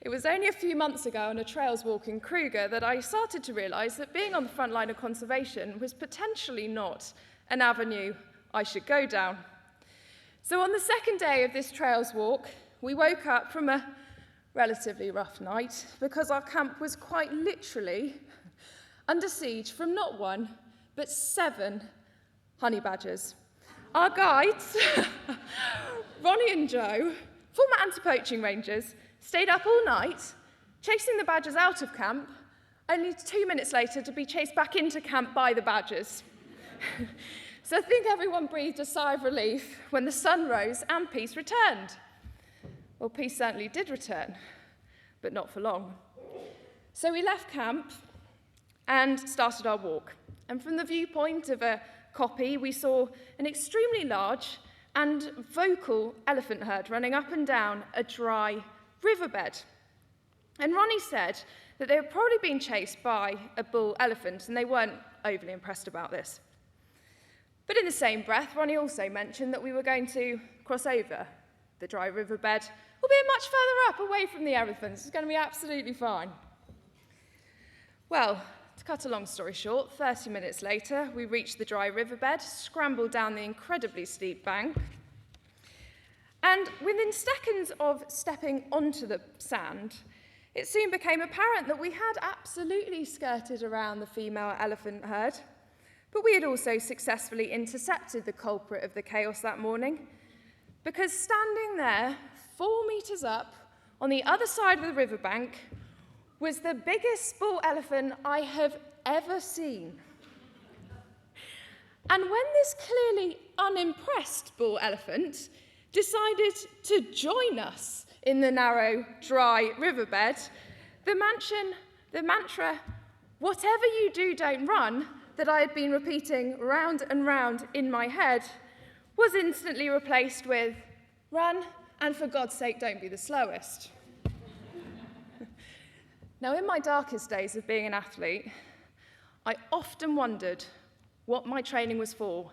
it was only a few months ago on a trails walk in Kruger that I started to realise that being on the front line of conservation was potentially not an avenue I should go down. So on the second day of this trails walk, we woke up from a relatively rough night because our camp was quite literally under siege from not one, but 7 honey badgers. Our guides, Ronnie and Joe, former anti-poaching rangers, stayed up all night, chasing the badgers out of camp, only 2 minutes later to be chased back into camp by the badgers. So I think everyone breathed a sigh of relief when the sun rose and peace returned. Well, peace certainly did return, but not for long. So we left camp and started our walk. And from the viewpoint of a copy, we saw an extremely large and vocal elephant herd running up and down a dry riverbed. And Ronnie said that they were probably being chased by a bull elephant, and they weren't overly impressed about this. But in the same breath, Ronnie also mentioned that we were going to cross over the dry riverbed, albeit much further up, away from the elephants. It's going to be absolutely fine. Well, to cut a long story short, 30 minutes later, we reached the dry riverbed, scrambled down the incredibly steep bank, and within seconds of stepping onto the sand, it soon became apparent that we had absolutely skirted around the female elephant herd, but we had also successfully intercepted the culprit of the chaos that morning, because standing there, 4 meters up, on the other side of the riverbank, was the biggest bull elephant I have ever seen. And when this clearly unimpressed bull elephant decided to join us in the narrow, dry riverbed, the mantra, "Whatever you do, don't run," that I had been repeating round and round in my head was instantly replaced with, "Run, and for God's sake, don't be the slowest." Now, in my darkest days of being an athlete, I often wondered what my training was for.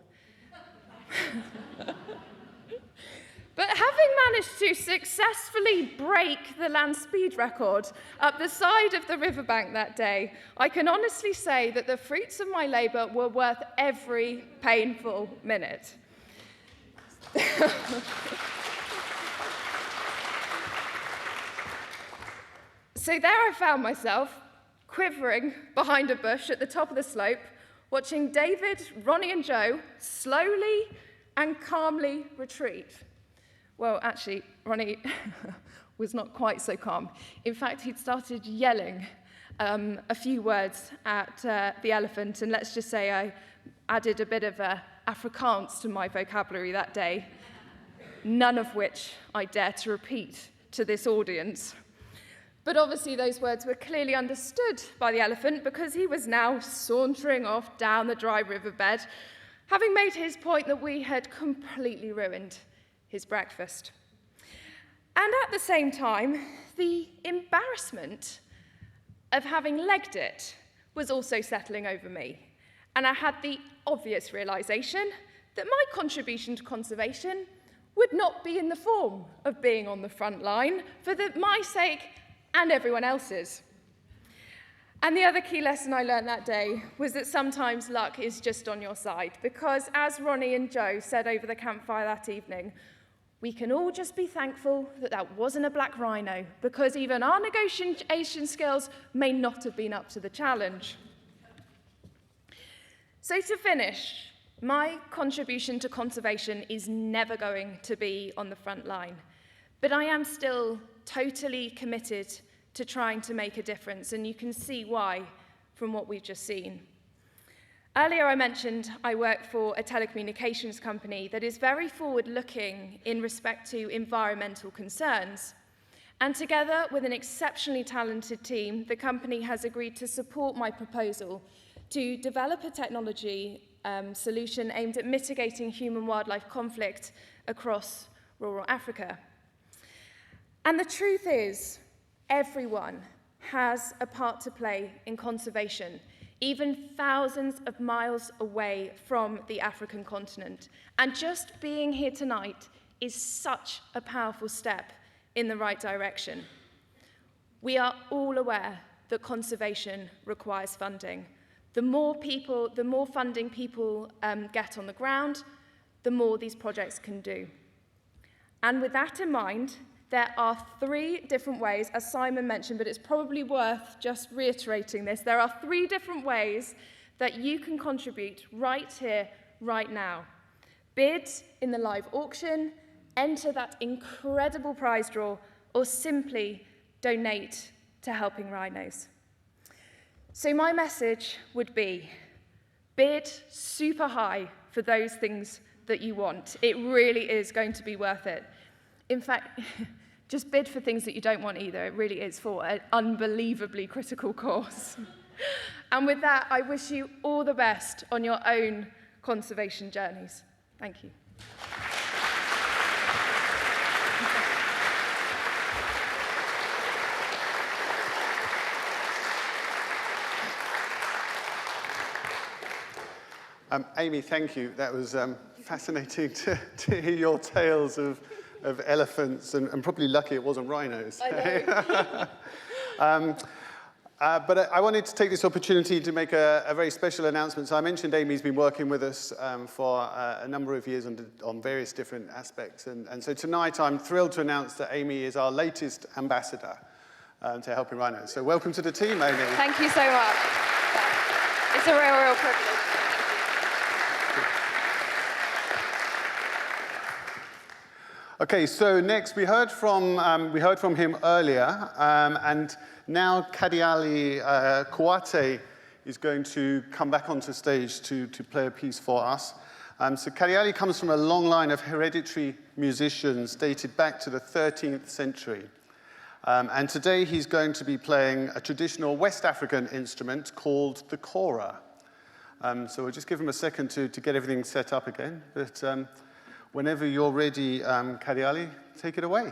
But having managed to successfully break the land speed record up the side of the riverbank that day, I can honestly say that the fruits of my labour were worth every painful minute. So there I found myself, quivering behind a bush at the top of the slope, watching David, Ronnie and Joe slowly and calmly retreat. Well, actually, Ronnie was not quite so calm. In fact, he'd started yelling a few words at the elephant, and let's just say I added a bit of Afrikaans to my vocabulary that day, none of which I dare to repeat to this audience. But obviously those words were clearly understood by the elephant, because he was now sauntering off down the dry riverbed, having made his point that we had completely ruined his breakfast. And at the same time, the embarrassment of having legged it was also settling over me. And I had the obvious realization that my contribution to conservation would not be in the form of being on the front line for my sake and everyone else's. And the other key lesson I learned that day was that sometimes luck is just on your side, because as Ronnie and Joe said over the campfire that evening, we can all just be thankful that that wasn't a black rhino, because even our negotiation skills may not have been up to the challenge. So to finish, my contribution to conservation is never going to be on the front line, but I am still totally committed to trying to make a difference, and you can see why from what we've just seen. Earlier I mentioned I work for a telecommunications company that is very forward-looking in respect to environmental concerns. And together with an exceptionally talented team, the company has agreed to support my proposal to develop a technology solution aimed at mitigating human-wildlife conflict across rural Africa. And the truth is, everyone has a part to play in conservation, even thousands of miles away from the African continent. And just being here tonight is such a powerful step in the right direction. We are all aware that conservation requires funding. The more funding people get on the ground, the more these projects can do. And with that in mind, there are 3 different ways, as Simon mentioned, but it's probably worth just reiterating this. There are 3 different ways that you can contribute right here, right now. Bid in the live auction, enter that incredible prize draw, or simply donate to Helping Rhinos. So my message would be, bid super high for those things that you want. It really is going to be worth it. In fact, just bid for things that you don't want either. It really is for an unbelievably critical cause. And with that, I wish you all the best on your own conservation journeys. Thank you. Amy, thank you. That was fascinating to hear your tales of elephants, and probably lucky it wasn't rhinos. I know. But I wanted to take this opportunity to make a very special announcement. So I mentioned Amy's been working with us for a number of years on various different aspects. And so tonight I'm thrilled to announce that Amy is our latest ambassador to Helping Rhinos. So welcome to the team, Amy. Thank you so much. It's a real privilege. Okay, so next we heard from him earlier, and now Kadiali Kouate is going to come back onto stage to play a piece for us. So Kadiali comes from a long line of hereditary musicians dated back to the 13th century. And today he's going to be playing a traditional West African instrument called the kora. So we'll just give him a second to get everything set up again. But whenever you're ready, Kadiali, take it away.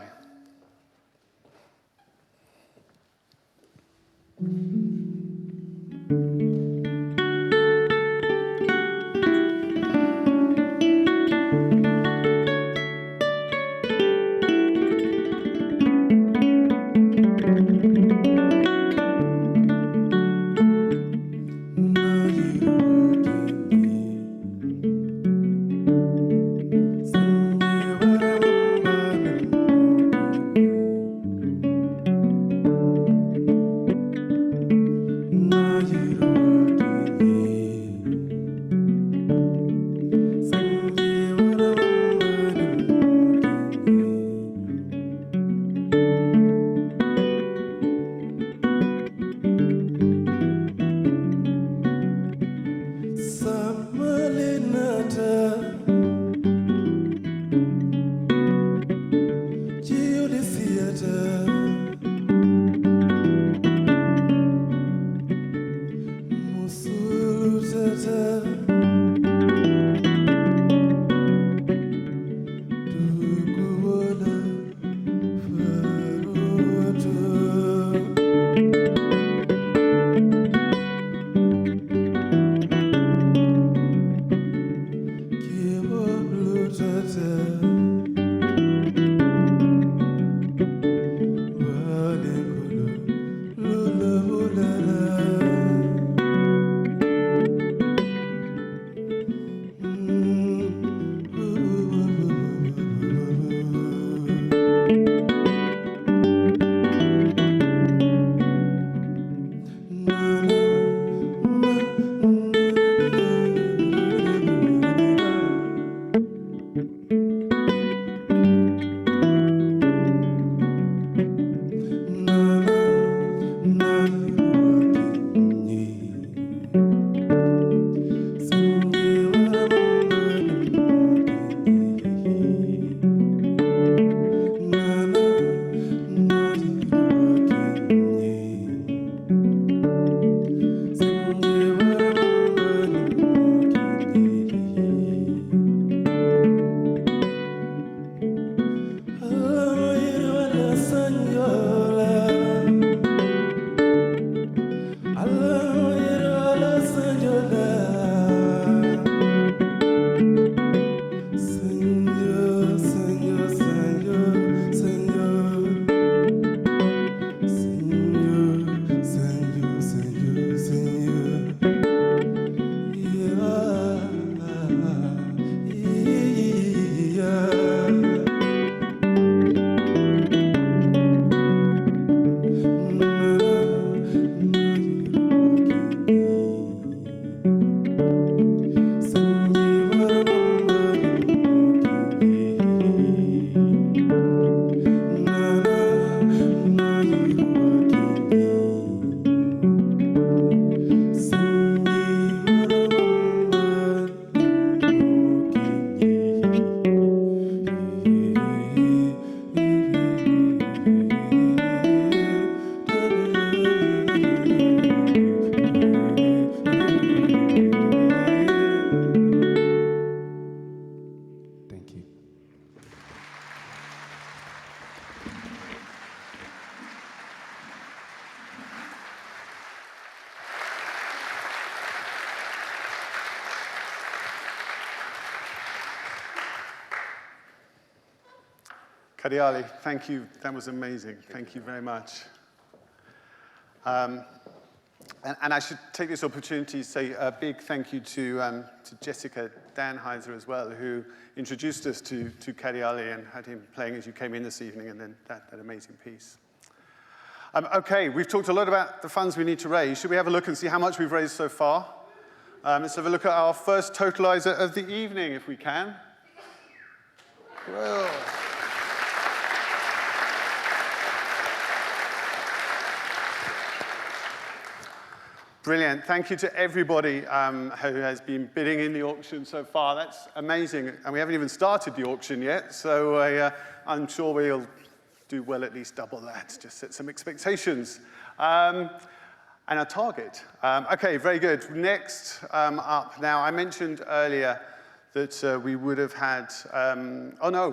Kariali, thank you. That was amazing. Thank you very much. And I should take this opportunity to say a big thank you to Jessica Danheiser as well, who introduced us to Kariali and had him playing as you came in this evening, and then that amazing piece. Okay, we've talked a lot about the funds we need to raise. Should we have a look and see how much we've raised so far? Let's have a look at our first totalizer of the evening, if we can. Whoa. Brilliant. Thank you to everybody who has been bidding in the auction so far. That's amazing. And we haven't even started the auction yet, so I'm sure we'll do well at least double that. Just set some expectations. And our target. Okay, very good. Next up. Now, I mentioned earlier that we would have had,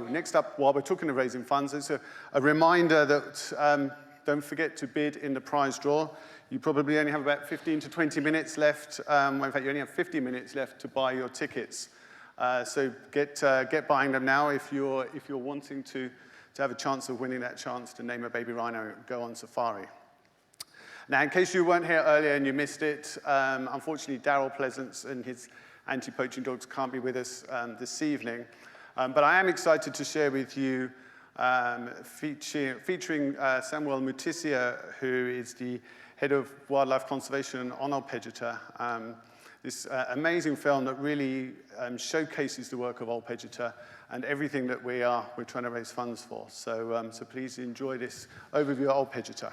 next up, while we're talking of raising funds, it's a reminder that don't forget to bid in the prize draw. You probably only have about 15 to 20 minutes left. In fact, you only have 50 minutes left to buy your tickets. So get buying them now if you're wanting to have a chance of winning that chance to name a baby rhino and go on safari. Now, in case you weren't here earlier and you missed it, unfortunately, Darryl Pleasance and his anti-poaching dogs can't be with us this evening. But I am excited to share with you featuring Samuel Mutisia, who is the head of wildlife conservation on Old Pejeta. This amazing film that really showcases the work of Old Pejeta and everything that we're trying to raise funds for. So please enjoy this overview of Old Pejeta.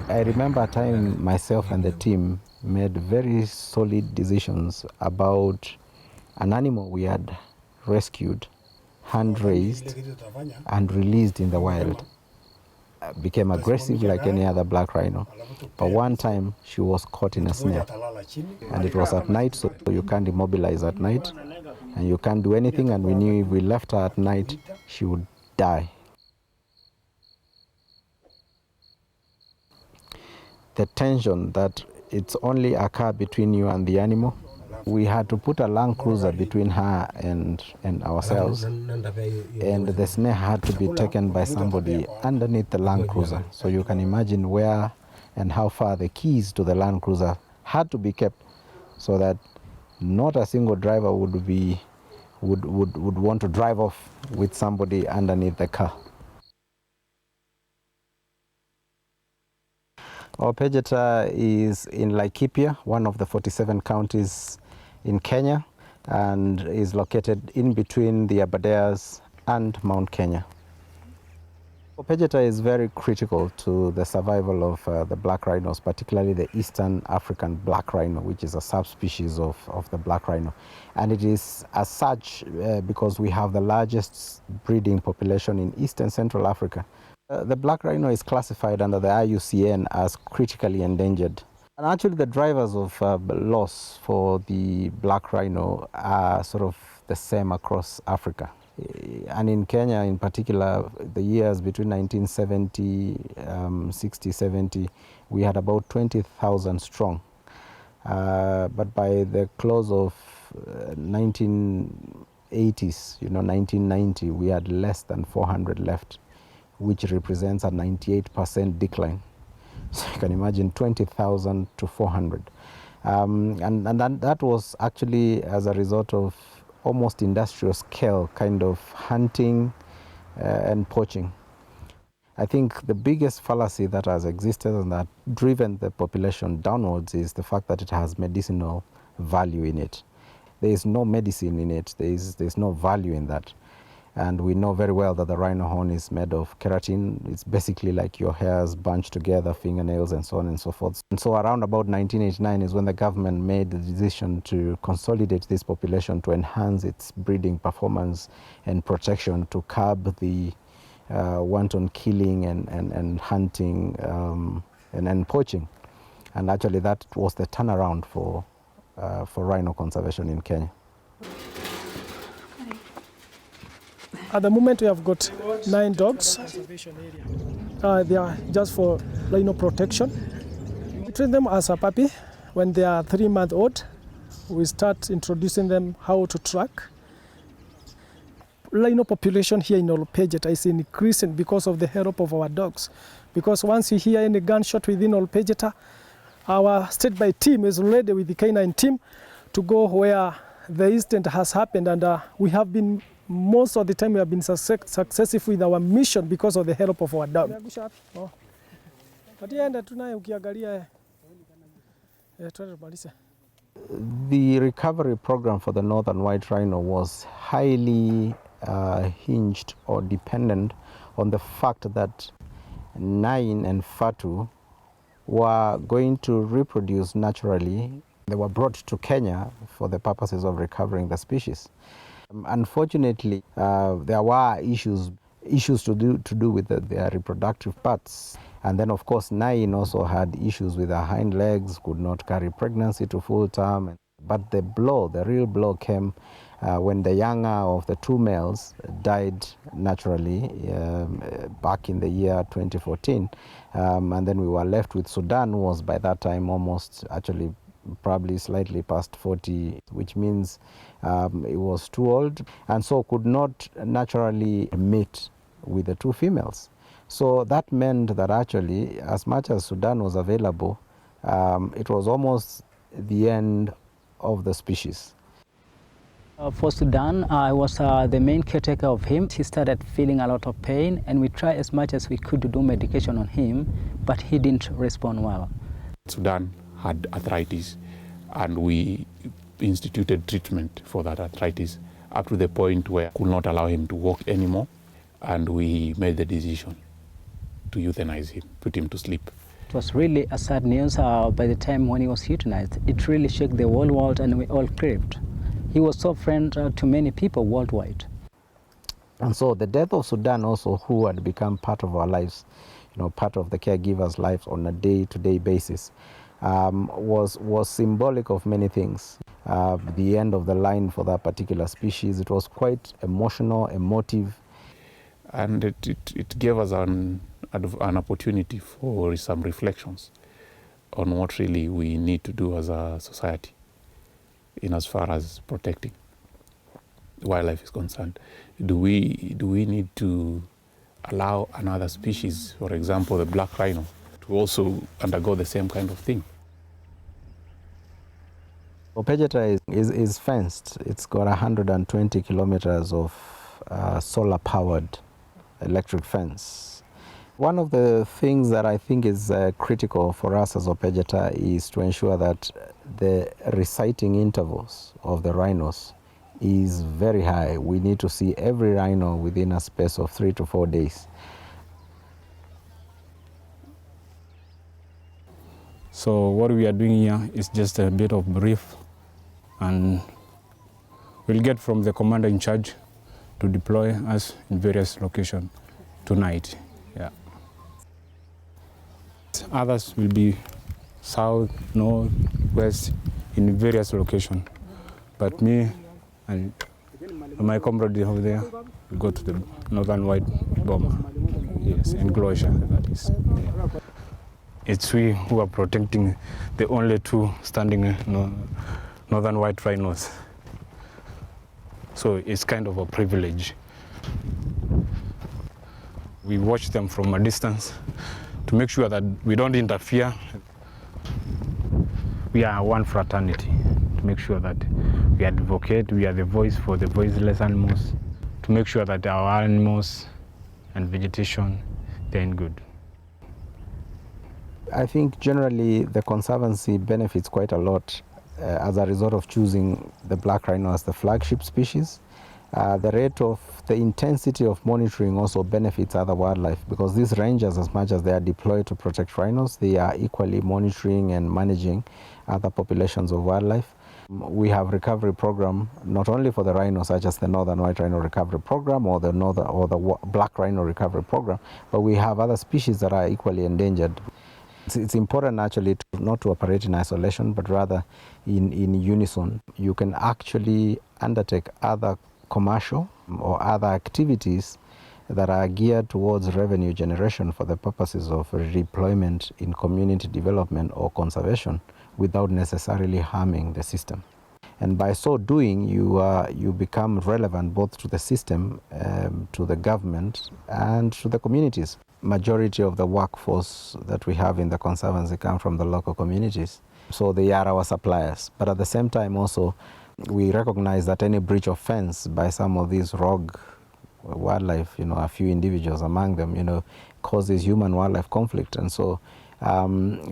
I remember a time myself and the team made very solid decisions about an animal we had rescued, hand-raised, and released in the wild. Became aggressive like any other black rhino. But one time she was caught in a snare. And it was at night, so you can't immobilize at night. And you can't do anything, and we knew if we left her at night, she would die. The tension that it's only a car between you and the animal. We had to put a Land Cruiser between her and ourselves, and the snare had to be taken by somebody underneath the Land Cruiser. So you can imagine where and how far the keys to the Land Cruiser had to be kept, so that not a single driver would want to drive off with somebody underneath the car. Old Pejeta is in Laikipia, one of the 47 counties in Kenya, and is located in between the Aberdares and Mount Kenya. Old Pejeta is very critical to the survival of the black rhinos, particularly the Eastern African black rhino, which is a subspecies of the black rhino. And it is as such because we have the largest breeding population in East and Central Africa. The black rhino is classified under the IUCN as critically endangered. And actually the drivers of loss for the black rhino are sort of the same across Africa. And in Kenya in particular, the years between 1970, 60, 70, we had about 20,000 strong. But by the close of 1980s, 1990, we had less than 400 left, which represents a 98% decline. So you can imagine 20,000 to 400. And that was actually as a result of almost industrial scale kind of hunting and poaching. I think the biggest fallacy that has existed and that driven the population downwards is the fact that it has medicinal value in it. There is no medicine in it, there's no value in that. And we know very well that the rhino horn is made of keratin. It's basically like your hairs bunched together, fingernails, and so on and so forth. And so around about 1989 is when the government made the decision to consolidate this population to enhance its breeding performance and protection, to curb the wanton killing and hunting and poaching. And actually that was the turnaround for rhino conservation in Kenya. At the moment, we have got 9 dogs. They are just for rhino protection. We train them as a puppy. When they are 3-month-old, we start introducing them how to track. Rhino population here in Old Pejeta is increasing because of the help of our dogs. Because once you hear any gunshot within Old Pejeta, our state-by team is ready with the canine team to go where the incident has happened, and we have been, most of the time we have been successful in our mission because of the help of our dog. The recovery program for the northern white rhino was highly hinged or dependent on the fact that Nine and Fatu were going to reproduce naturally. They were brought to Kenya for the purposes of recovering the species. Unfortunately, there were issues to do with their reproductive parts. And then, of course, Nine also had issues with her hind legs, could not carry pregnancy to full term. But the real blow came when the younger of the 2 males died naturally back in the year 2014. And then we were left with Sudan, who was by that time almost, actually probably slightly past 40, which means it was too old, and so could not naturally mate with the 2 females. So that meant that actually, as much as Sudan was available, it was almost the end of the species. For Sudan, I was the main caretaker of him. He started feeling a lot of pain, and we tried as much as we could to do medication on him, but he didn't respond well. Sudan had arthritis, and we instituted treatment for that arthritis up to the point where could not allow him to walk anymore, and we made the decision to euthanize him, put him to sleep. It was really a sad news by the time when he was euthanized. It really shook the whole world, and we all grieved. He was so friend to many people worldwide. And so the death of Sudan also, who had become part of our lives, part of the caregivers' lives on a day-to-day basis, was symbolic of many things. The end of the line for that particular species, it was quite emotional, emotive. And it gave us an opportunity for some reflections on what really we need to do as a society in as far as protecting wildlife is concerned. Do we need to allow another species, for example, the black rhino, to also undergo the same kind of thing? Old Pejeta is fenced. It's got 120 kilometers of solar-powered electric fence. One of the things that I think is critical for us as Old Pejeta is to ensure that the reciting intervals of the rhinos is very high. We need to see every rhino within a space of 3 to 4 days. So what we are doing here is just a bit of brief, and we'll get from the commander in charge to deploy us in various locations tonight. Yeah. Others will be south, north, west, in various locations. But me and my comrade over there will go to the northern white bomber. Yes, in Glosia, that is. Yeah. It's we who are protecting the only 2 standing northern white rhinos. So it's kind of a privilege. We watch them from a distance to make sure that we don't interfere. We are one fraternity, to make sure that we advocate, we are the voice for the voiceless animals, to make sure that our animals and vegetation, they're in good. I think generally the Conservancy benefits quite a lot as a result of choosing the black rhino as the flagship species. The intensity of monitoring also benefits other wildlife, because these rangers, as much as they are deployed to protect rhinos, they are equally monitoring and managing other populations of wildlife. We have recovery program not only for the rhinos, such as the northern white rhino recovery program or the black rhino recovery program, but we have other species that are equally endangered. It's important actually not to operate in isolation, but rather in unison. You can actually undertake other commercial or other activities that are geared towards revenue generation for the purposes of redeployment in community development or conservation without necessarily harming the system. And by so doing, you become relevant both to the system, to the government, and to the communities. Majority of the workforce that we have in the Conservancy come from the local communities. So they are our suppliers. But at the same time also, we recognize that any breach of fence by some of these rogue wildlife, a few individuals among them, causes human-wildlife conflict. And so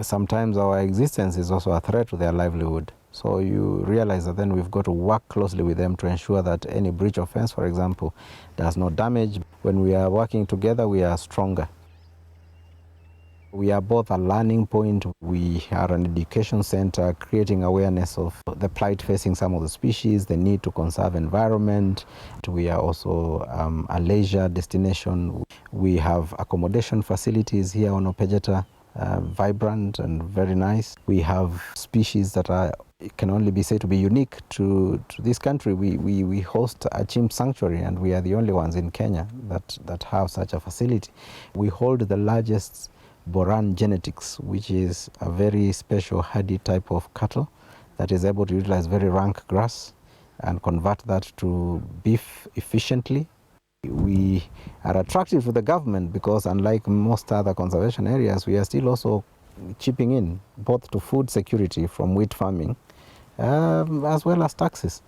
sometimes our existence is also a threat to their livelihood. So you realize that then we've got to work closely with them to ensure that any breach of fence, for example, does not damage. When we are working together, we are stronger. We are both a learning point. We are an education center creating awareness of the plight facing some of the species, the need to conserve environment. We are also a leisure destination. We have accommodation facilities here on Old Pejeta, vibrant and very nice. We have species that can only be said to be unique to this country. We host a chimp sanctuary, and we are the only ones in Kenya that have such a facility. We hold the largest Boran genetics, which is a very special hardy type of cattle that is able to utilize very rank grass and convert that to beef efficiently. We are attractive to the government because, unlike most other conservation areas, we are still also chipping in both to food security from wheat farming as well as taxes.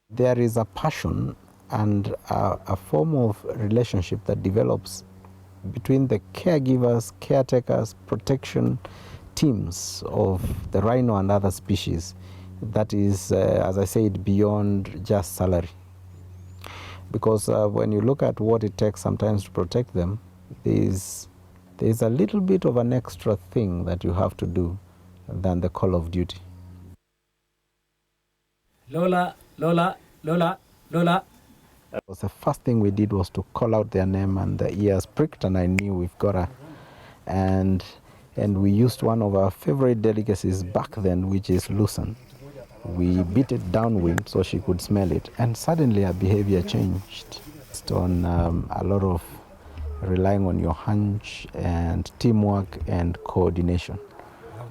There is a passion and a form of relationship that develops between the caregivers, caretakers, protection teams of the rhino and other species that is, as I said, beyond just salary. Because when you look at what it takes sometimes to protect them, there's a little bit of an extra thing that you have to do than the call of duty. Lola, Lola, Lola, Lola. The first thing we did was to call out their name, and the ears pricked, and I knew we've got her. And we used one of our favorite delicacies back then, which is lucerne. We beat it downwind so she could smell it, and suddenly her behavior changed. It's on a lot of relying on your hunch and teamwork and coordination.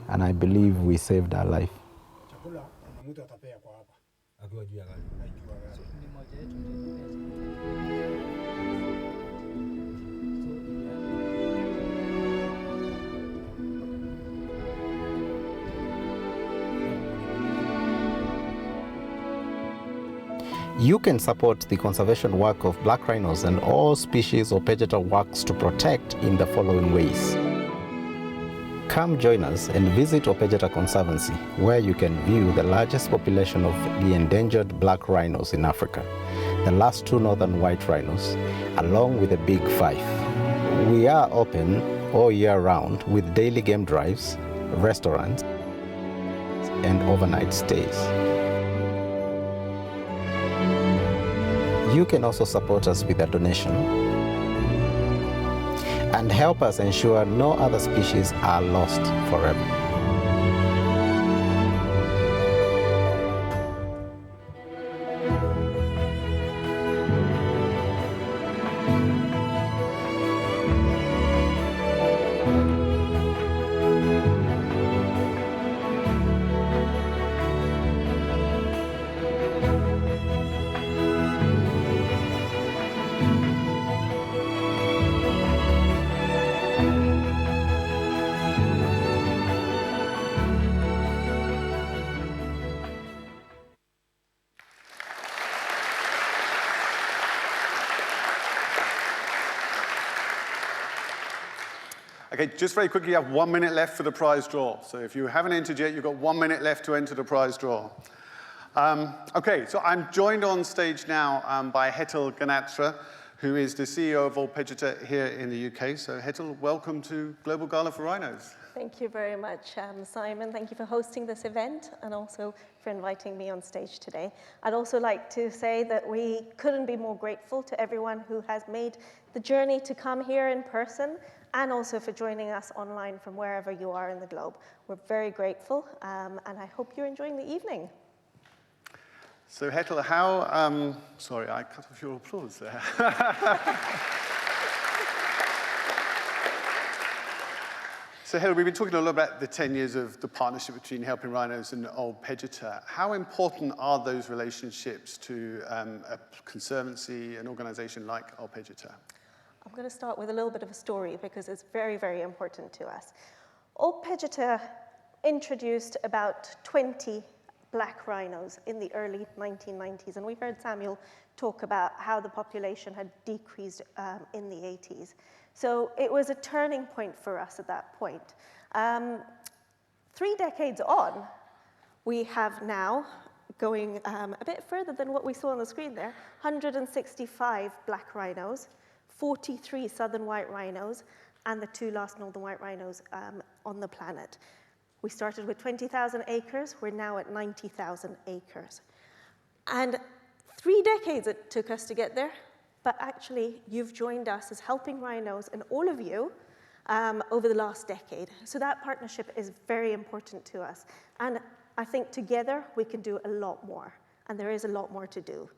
And I believe we saved her life. You can support the conservation work of black rhinos and all species Old Pejeta works to protect in the following ways. Come join us and visit Old Pejeta Conservancy, where you can view the largest population of the endangered black rhinos in Africa, the last two northern white rhinos, along with the big five. We are open all year round with daily game drives, restaurants, and overnight stays. You can also support us with a donation and help us ensure no other species are lost forever. Okay, just very quickly, you have 1 minute left for the prize draw. So if you haven't entered yet, you've got 1 minute left to enter the prize draw. Okay, so I'm joined on stage now by Hetal Ganatra, who is the CEO of Old Pejeta here in the UK. So Hetal, welcome to Global Gala for Rhinos. Thank you very much, Simon. Thank you for hosting this event and also for inviting me on stage today. I'd also like to say that we couldn't be more grateful to everyone who has made the journey to come here in person and also for joining us online from wherever you are in the globe. We're very grateful, and I hope you're enjoying the evening. So Hetal, how, sorry, I cut off your applause there. So Hetal, we've been talking a lot about the 10 years of the partnership between Helping Rhinos and Old Pejeta. How important are those relationships to a conservancy, an organization like Old Pejeta? I'm going to start with a little bit of a story because it's very, very important to us. Old Pejeta introduced about 20 black rhinos in the early 1990s, and we heard Samuel talk about how the population had decreased in the 80s. So it was a turning point for us at that point. 3 decades on, we have now, going a bit further than what we saw on the screen there, 165 black rhinos, 43 southern white rhinos, and the 2 last northern white rhinos on the planet. We started with 20,000 acres, we're now at 90,000 acres. And 3 decades it took us to get there, but actually you've joined us as Helping Rhinos and all of you over the last decade. So that partnership is very important to us. And I think together we can do a lot more, and there is a lot more to do.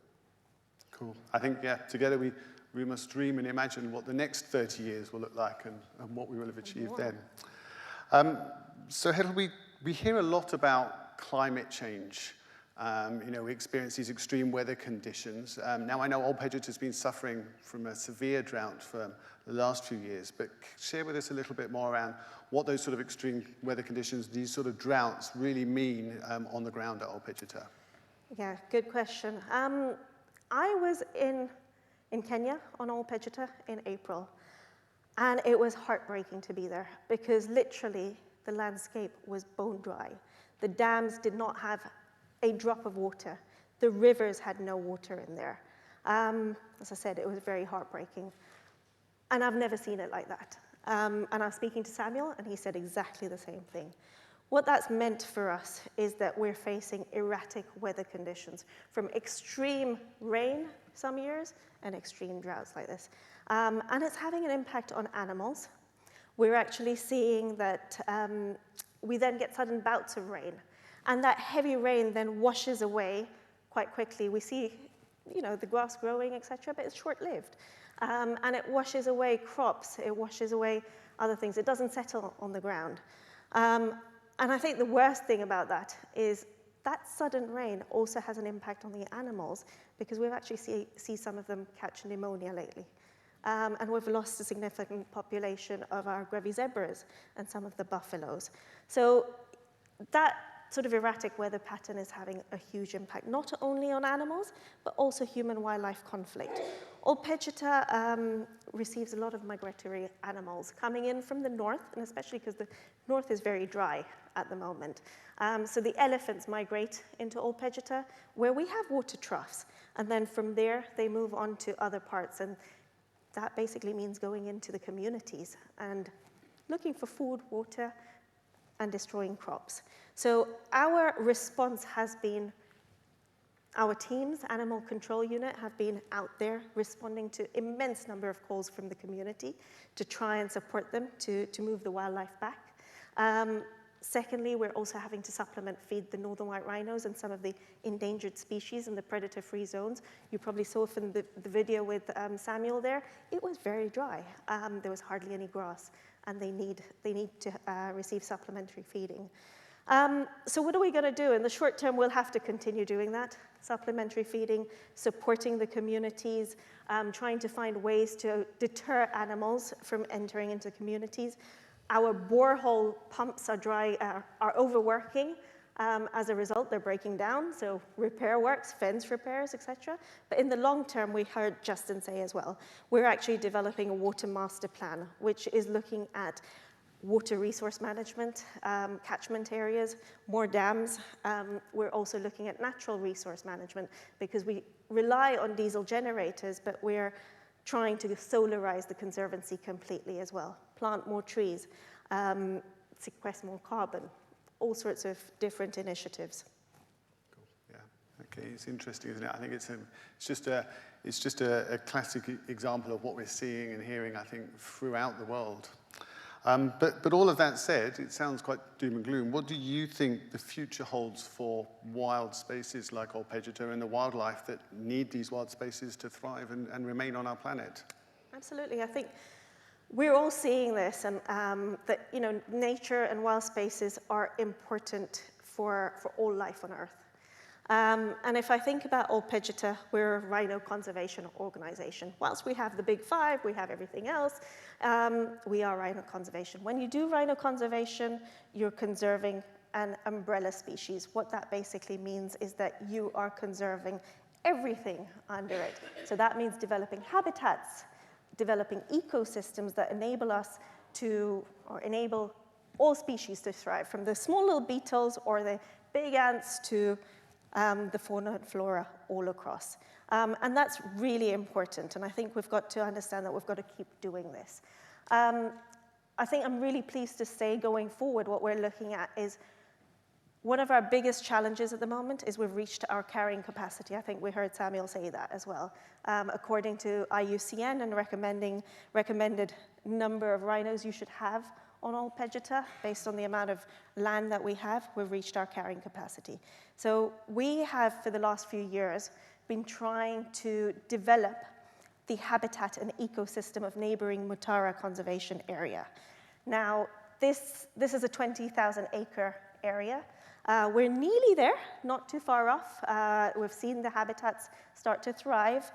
Cool. I think, yeah, together we must dream and imagine what the next 30 years will look like and what we will have achieved then. So Hetal, we hear a lot about climate change. You know, we experience these extreme weather conditions. Now I know Old Pejeta has been suffering from a severe drought for the last few years, but share with us a little bit more around what those sort of extreme weather conditions, these sort of droughts really mean on the ground at Old Pejeta. Yeah, good question. I was in Kenya on Old Pejeta in April, and it was heartbreaking to be there because literally the landscape was bone dry. The dams did not have a drop of water. The rivers had no water in there. As I said, it was very heartbreaking. And I've never seen it like that. And I was speaking to Samuel, and he said exactly the same thing. What that's meant for us is that we're facing erratic weather conditions, from extreme rain some years and extreme droughts like this. And it's having an impact on animals. We're actually seeing that we then get sudden bouts of rain. And that heavy rain then washes away quite quickly. We see, you know, the grass growing, etc., but it's short-lived. And it washes away crops. It washes away other things. It doesn't settle on the ground. And I think the worst thing about that is that sudden rain also has an impact on the animals because we've actually see some of them catch pneumonia lately. And we've lost a significant population of our Grevy's zebras and some of the buffaloes. So that sort of erratic weather pattern is having a huge impact, not only on animals, but also human-wildlife conflict. Old Pejeta receives a lot of migratory animals coming in from the north, and especially because the north is very dry at the moment. So the elephants migrate into Old Pejeta, where we have water troughs, and then from there they move on to other parts, and that basically means going into the communities and looking for food, water, and destroying crops. So our response has been, our teams, Animal Control Unit, have been out there responding to immense number of calls from the community to try and support them to move the wildlife back. Secondly, we're also having to supplement feed the northern white rhinos and some of the endangered species in the predator-free zones. You probably saw from the video with Samuel there, it was very dry. There was hardly any grass, and they need to receive supplementary feeding. So what are we going to do? In the short term, we'll have to continue doing that, supplementary feeding, supporting the communities, trying to find ways to deter animals from entering into communities. Our borehole pumps are overworking. As a result, they're breaking down, so repair works, fence repairs, etc. But in the long term, we heard Justin say as well, we're actually developing a water master plan, which is looking at water resource management, catchment areas, more dams. We're also looking at natural resource management because we rely on diesel generators, but we're trying to solarize the conservancy completely as well. Plant more trees, sequester more carbon, all sorts of different initiatives. Cool. Yeah. Okay. It's interesting, isn't it? I think it's just a classic example of what we're seeing and hearing, I think, throughout the world. But all of that said, it sounds quite doom and gloom. What do you think the future holds for wild spaces like Old Pejeta and the wildlife that need these wild spaces to thrive and remain on our planet? Absolutely. I think we're all seeing this, and that nature and wild spaces are important for all life on Earth. And if I think about Old Pejeta, we're a rhino conservation organization. Whilst we have the big five, we have everything else, we are rhino conservation. When you do rhino conservation, you're conserving an umbrella species. What that basically means is that you are conserving everything under it. So that means developing habitats, developing ecosystems that enable us to, or enable all species to thrive, from the small little beetles or the big ants to the fauna and flora all across. And that's really important, and I think we've got to understand that we've got to keep doing this. I think I'm really pleased to say going forward what we're looking at is one of our biggest challenges at the moment is we've reached our carrying capacity. I think we heard Samuel say that as well. According to IUCN and recommended number of rhinos you should have on Old Pejeta, based on the amount of land that we have, we've reached our carrying capacity. So we have, for the last few years, been trying to develop the habitat and ecosystem of neighboring Mutara Conservation Area. Now, this is a 20,000 acre area. We're nearly there, not too far off. We've seen the habitats start to thrive.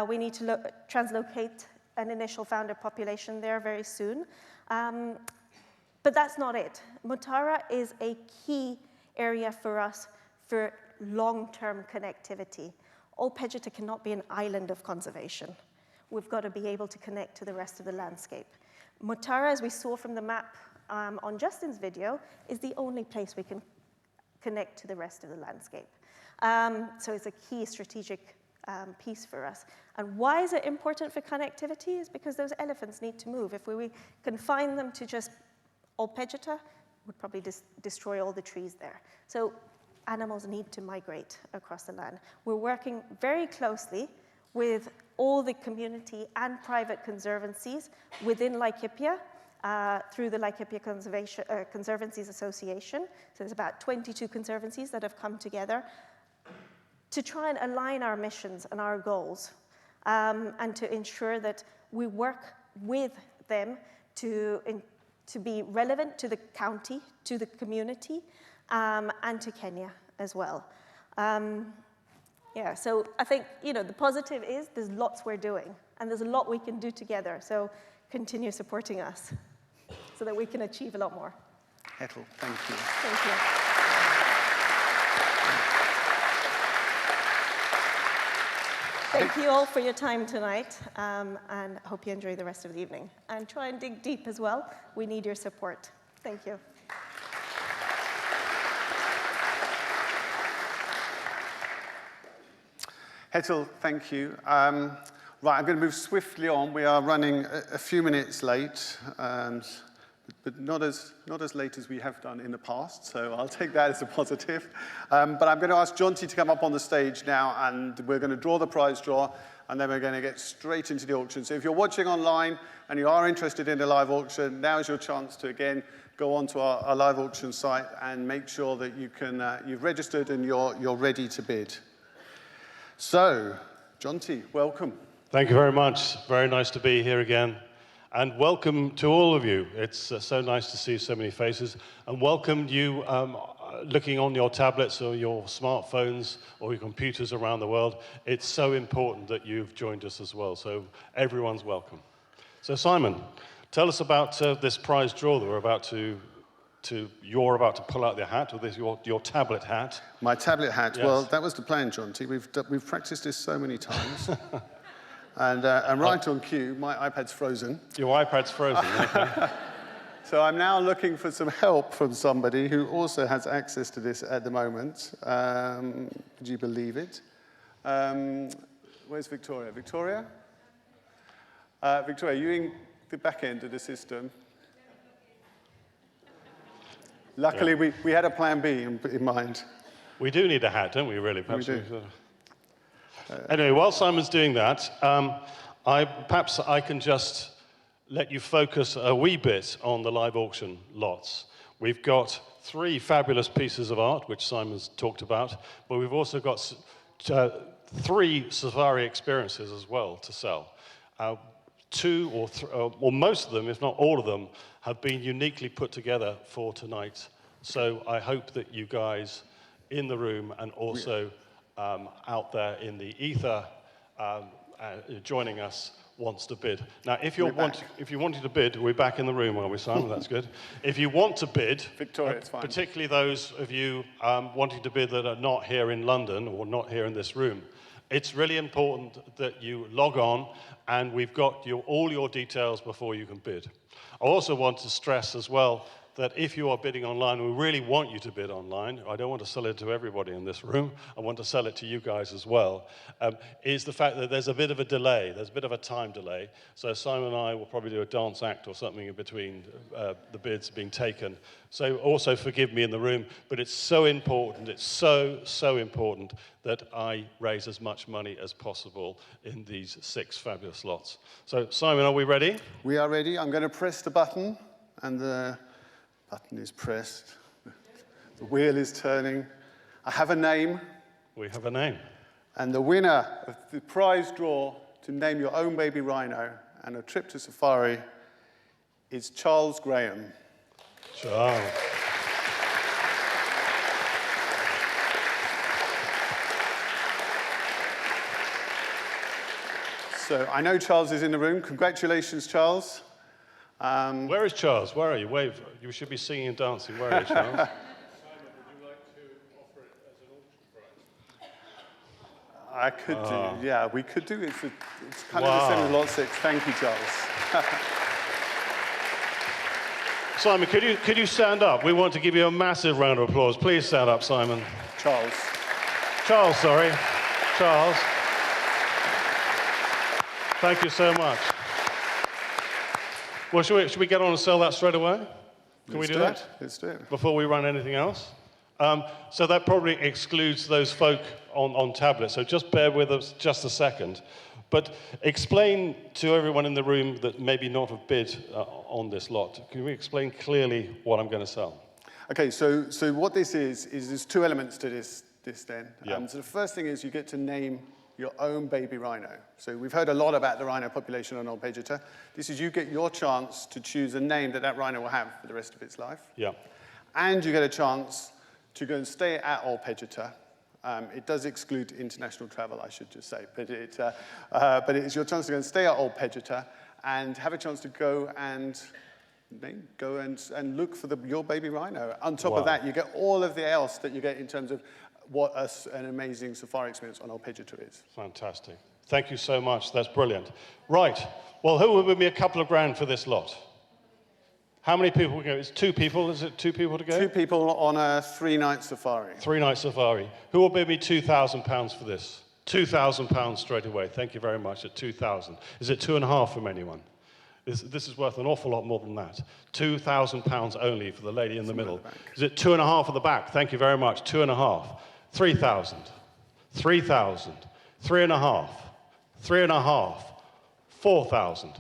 We need to translocate an initial founder population there very soon. But that's not it. Mutara is a key area for us for long-term connectivity. Old Pejeta cannot be an island of conservation. We've got to be able to connect to the rest of the landscape. Mutara, as we saw from the map on Justin's video, is the only place we can connect to the rest of the landscape. So it's a key strategic piece for us. And why is it important for connectivity? Is because those elephants need to move. If we confine them to just Old Pejeta, would probably destroy all the trees there. So animals need to migrate across the land. We're working very closely with all the community and private conservancies within Laikipia through the Laikipia Conservancies Association. So there's about 22 conservancies that have come together to try and align our missions and our goals, and to ensure that we work with them to be relevant to the county, to the community, and to Kenya as well. Yeah, so I think, the positive is there's lots we're doing, and there's a lot we can do together. So continue supporting us so that we can achieve a lot more. Ethel, thank you. Thank you. Thank you all for your time tonight, and I hope you enjoy the rest of the evening. And try and dig deep as well. We need your support. Thank you. Ethel, thank you. Right, I'm going to move swiftly on. We are running a few minutes late, but not as late as we have done in the past, so I'll take that as a positive. But I'm going to ask Jonty to come up on the stage now, and we're going to draw the prize draw, and then we're going to get straight into the auction. So if you're watching online and you are interested in the live auction, now is your chance to, again, go onto our live auction site and make sure that you've registered and you're ready to bid. So, Jonty, welcome. Thank you very much. Very nice to be here again. And welcome to all of you. It's so nice to see so many faces. And welcome you looking on your tablets or your smartphones or your computers around the world. It's so important that you've joined us as well. So everyone's welcome. So Simon, tell us about this prize draw that we're about you're about to pull out the hat, or this your tablet hat. My tablet hat. Yes. Well, that was the plan, Jonty. We've practiced this so many times. And right on cue, my iPad's frozen. Your iPad's frozen, okay. So I'm now looking for some help from somebody who also has access to this at the moment. Could you believe it? Where's Victoria? Victoria? Victoria, you in the back end of the system? Luckily, yeah. we had a plan B in mind. We do need a hat, don't we, really? Perhaps we do. Anyway, while Simon's doing that, perhaps I can just let you focus a wee bit on the live auction lots. We've got 3 fabulous pieces of art, which Simon's talked about, but we've also got 3 safari experiences as well to sell. 2 or most of them, if not all of them, have been uniquely put together for tonight. So I hope that you guys in the room and also out there in the ether joining us wants to bid. Now, if you wanted to bid, we're back in the room, are we, Simon? That's good. If you want to bid, Victoria, it's fine. Particularly those of you wanting to bid that are not here in London or not here in this room, it's really important that you log on, and we've got all your details before you can bid. I also want to stress as well that if you are bidding online, we really want you to bid online. I don't want to sell it to everybody in this room. I want to sell it to you guys as well, is the fact that there's a bit of a delay. There's a bit of a time delay. So Simon and I will probably do a dance act or something in between the bids being taken. So also forgive me in the room, but it's so important, it's so important that I raise as much money as possible in these 6 fabulous lots. So Simon, are we ready? We are ready. I'm going to press the button, and the button is pressed. The wheel is turning. I have a name. We have a name. And the winner of the prize draw to name your own baby rhino and a trip to safari is Charles Graham. Charles. So I know Charles is in the room. Congratulations, Charles. Where is Charles? Where are you? Wave. You should be singing and dancing. Where are you, Charles? Simon, would you like to offer it as an auction prize? I could do, yeah, we could do it. It's kind of the same as lot 6. Thank you, Charles. Simon, could you stand up? We want to give you a massive round of applause. Please stand up, Simon. Charles. Charles, sorry. Charles. Thank you so much. Well, should we get on and sell that straight away? Can we do that? Let's do it. Before we run anything else? So that probably excludes those folk on tablets, so just bear with us just a second. But explain to everyone in the room that maybe not have bid on this lot. Can we explain clearly what I'm going to sell? Okay, so what this is there's 2 elements to this then. Yeah. So the first thing is you get to name your own baby rhino. So we've heard a lot about the rhino population on Old Pejeta. This is you get your chance to choose a name that rhino will have for the rest of its life. Yeah. And you get a chance to go and stay at Old Pejeta. It does exclude international travel, I should just say, but it's your chance to go and stay at Old Pejeta and have a chance to go and look for your baby rhino. On top of that, you get all of the else that you get in terms of what an amazing safari experience on Old Pejeta is. Fantastic. Thank you so much. That's brilliant. Right. Well, who will give me a couple of grand for this lot? How many people will go? It's 2 people. Is it 2 people to go? 2 people on a 3-night safari. 3-night safari. Who will bid me £2,000 for this? £2,000 straight away. Thank you very much. At 2,000. Is it 2.5 from anyone? This is worth an awful lot more than that. £2,000 only for the lady in the middle. Is it 2.5 at the back? Thank you very much. 2.5. 3,000. 3,000. 3.5. 3.5. 4,000.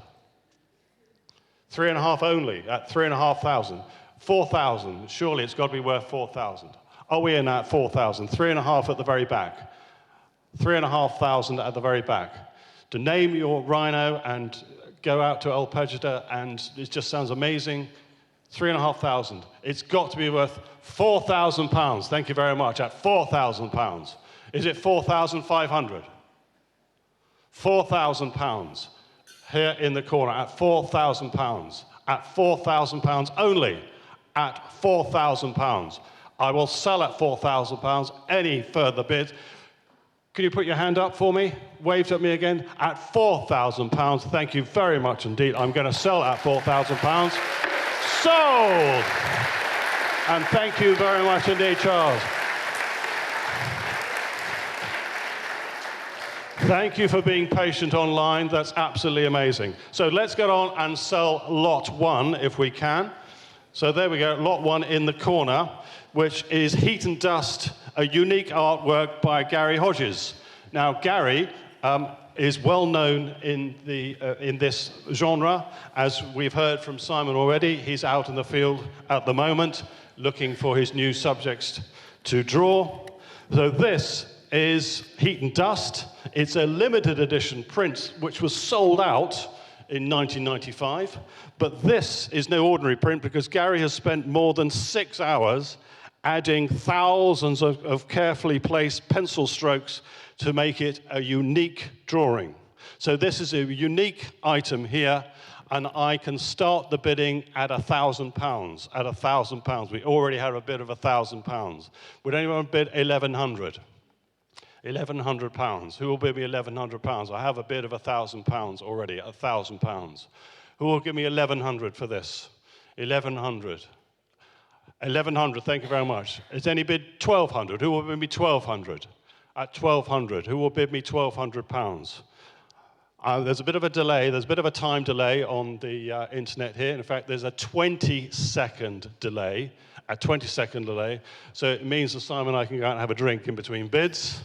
3.5 only at 3,500. 4,000. Surely it's got to be worth 4,000. Are we in at 4,000? 3.5 at the very back. 3,500 at the very back. To name your rhino and go out to Old Pejeta, and it just sounds amazing. 3,500. It's got to be worth £4,000. Thank you very much. At £4,000. Is it 4,500? £4,000. Here in the corner at £4,000. At £4,000 only. At £4,000. I will sell at £4,000. Any further bids? Can you put your hand up for me? Waved at me again. At £4,000. Thank you very much indeed. I'm going to sell at £4,000. Sold! And thank you very much indeed, Charles. Thank you for being patient online. That's absolutely amazing. So let's get on and sell lot 1 if we can. So there we go, lot 1 in the corner, which is Heat and Dust, a unique artwork by Gary Hodges. Now, Gary is well known in this genre. As we've heard from Simon already, he's out in the field at the moment looking for his new subjects to draw. So this is Heat and Dust. It's a limited edition print which was sold out in 1995, but this is no ordinary print because Gary has spent more than 6 hours adding thousands of carefully placed pencil strokes to make it a unique drawing. So this is a unique item here, and I can start the bidding at £1,000. At £1,000, we already have a bid of £1,000. Would anyone bid 1,100? £1,100. Who will bid me £1,100? I have a bid of £1,000 already, £1,000. Who will give me 1,100 for this? 1,100. 1,100, thank you very much. Is any bid 1,200? Who will bid me 1,200? At 1,200, who will bid me £1,200? There's a bit of a delay, there's a bit of a time delay on the internet here. In fact, there's a 20-second delay, so it means that Simon and I can go out and have a drink in between bids.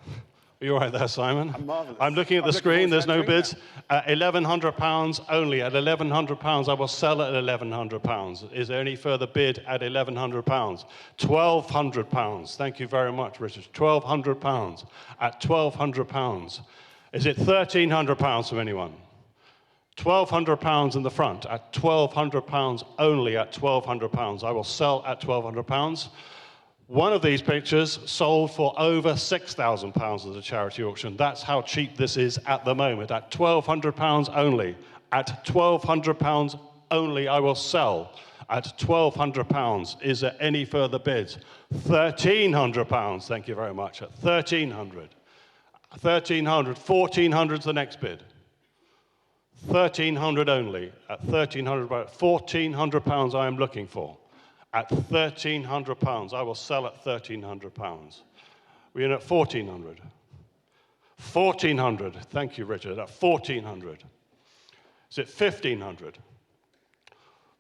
Are you all right there, Simon? I'm marvellous. I'm looking at the screen, there's no bids. At £1,100 only. At £1,100, I will sell at £1,100. Is there any further bid at £1,100? £1,200. Thank you very much, Richard. £1,200. At £1,200. Is it £1,300 from anyone? £1,200 in the front. At £1,200 only. At £1,200. I will sell at £1,200. One of these pictures sold for over £6,000 at a charity auction. That's how cheap this is at the moment. At £1,200 only. At £1,200 only, I will sell. At £1,200. Is there any further bids? £1,300. Thank you very much. At £1,300. £1,300. £1,400 is the next bid. £1,300 only. At £1,300. £1,400 I am looking for. At £1,300, I will sell at £1,300. We're in at £1,400. £1,400, thank you, Richard, at £1,400. Is it £1,500?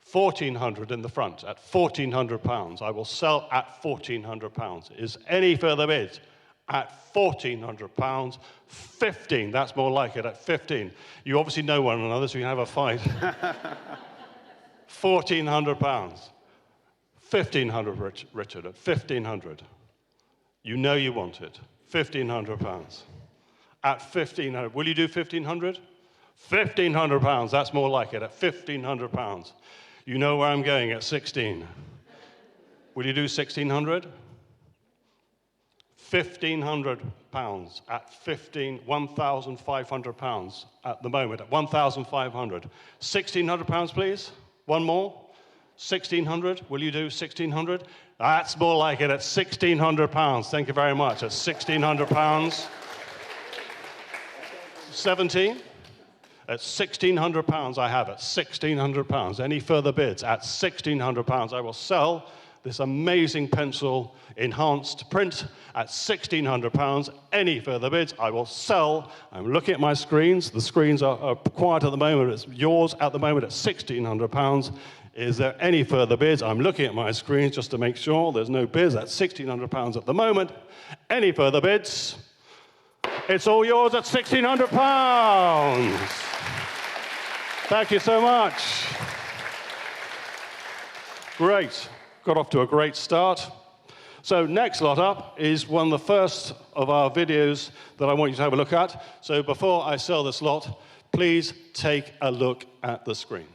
£1,400 in the front, at £1,400. I will sell at £1,400. Is any further bids? At £1,400. 15, that's more like it, at 15. You obviously know one another, so you can have a fight. £1,400. £1,500, Richard, at £1,500. You know you want it. £1,500. At £1,500. Will you do £1,500? £1,500, that's more like it, at £1,500. You know where I'm going, at 16. Will you do £1,600? £1,500 at £1,500 at the moment, at £1,500. £1,600, please. One more. 1,600, will you do 1,600? That's more like it, at £1,600. Thank you very much, at £1,600. 17? At £1,600 I have it, £1,600. Any further bids? At £1,600 I will sell this amazing pencil enhanced print at £1,600. Any further bids? I will sell. I'm looking at my screens. The screens are quiet at the moment. It's yours at the moment at £1,600. Is there any further bids? I'm looking at my screens just to make sure there's no bids. At £1,600 at the moment. Any further bids? It's all yours at £1,600. Thank you so much. Great. Got off to a great start. So next lot up is one of the first of our videos that I want you to have a look at. So before I sell this lot, please take a look at the screen.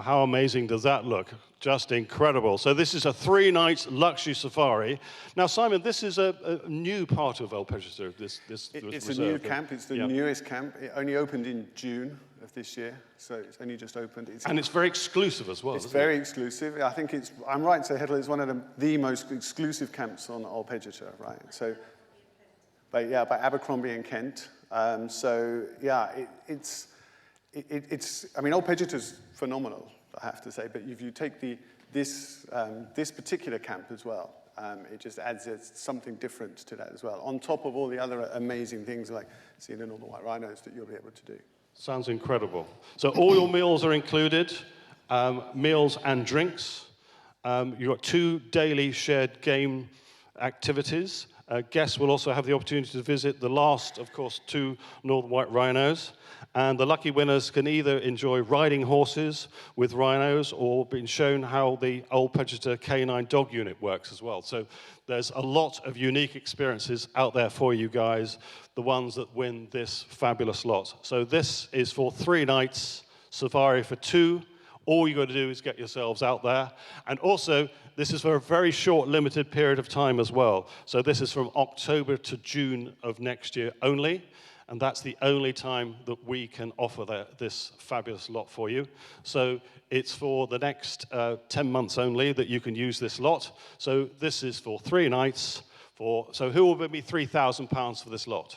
how amazing does that look? Just incredible. So this is a 3-night luxury safari. Now, Simon, this is a new part of Old Pejeta, this It's reserve. a new camp. It's the newest camp. It only opened in June of this year, so it's only just opened. And it's very exclusive as well, It's very exclusive. I think I'm right to say, Hedl, it's one of the most exclusive camps on Old Pejeta, right? So, by Abercrombie and Kent. I mean, Old Pejeta's phenomenal, I have to say, but if you take this particular camp as well, it just adds something different to that as well, on top of all the other amazing things like seeing the northern white rhinos that you'll be able to do. Sounds incredible. So all your meals are included, meals and drinks. You've got 2 daily shared game activities. Guests will also have the opportunity to visit the last, of course, 2 northern white rhinos. And the lucky winners can either enjoy riding horses with rhinos or being shown how the Old Pejeta Canine Dog Unit works as well. So there's a lot of unique experiences out there for you guys, the ones that win this fabulous lot. So this is for 3 nights, safari for 2. All you got to do is get yourselves out there. And also, this is for a very short, limited period of time as well. So this is from October to June of next year only. And that's the only time that we can offer this fabulous lot for you. So it's for the next 10 months only that you can use this lot. So this is for 3 nights. So who will bid me £3,000 for this lot?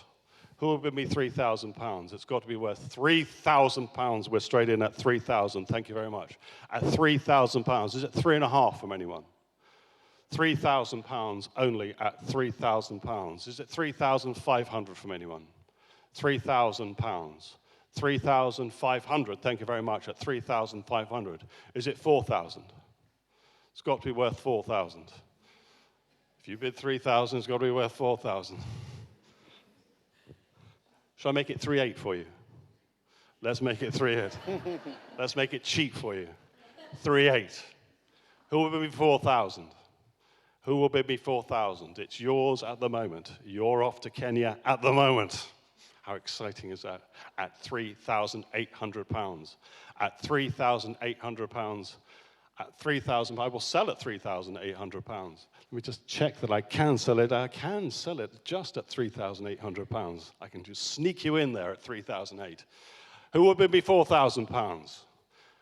Who will bid me £3,000? It's got to be worth £3,000. We're straight in at 3,000. Thank you very much. At £3,000. Is it 3.5 from anyone? £3,000 only at £3,000. Is it 3,500 from anyone? £3,000. 3,500. Thank you very much. At 3,500. Is it 4,000? It's got to be worth 4,000. If you bid 3,000, it's got to be worth 4,000. Shall I make it 3.8 for you? Let's make it 3.8. Let's make it cheap for you. 3.8. Who will bid me 4,000? Who will bid me 4,000? It's yours at the moment. You're off to Kenya at the moment. How exciting is that? At £3,800. At £3,800. At 3,000, I will sell at £3,800. Let me just check that I can sell it. I can sell it just at £3,800. I can just sneak you in there at 3,008. Who will bid me £4,000?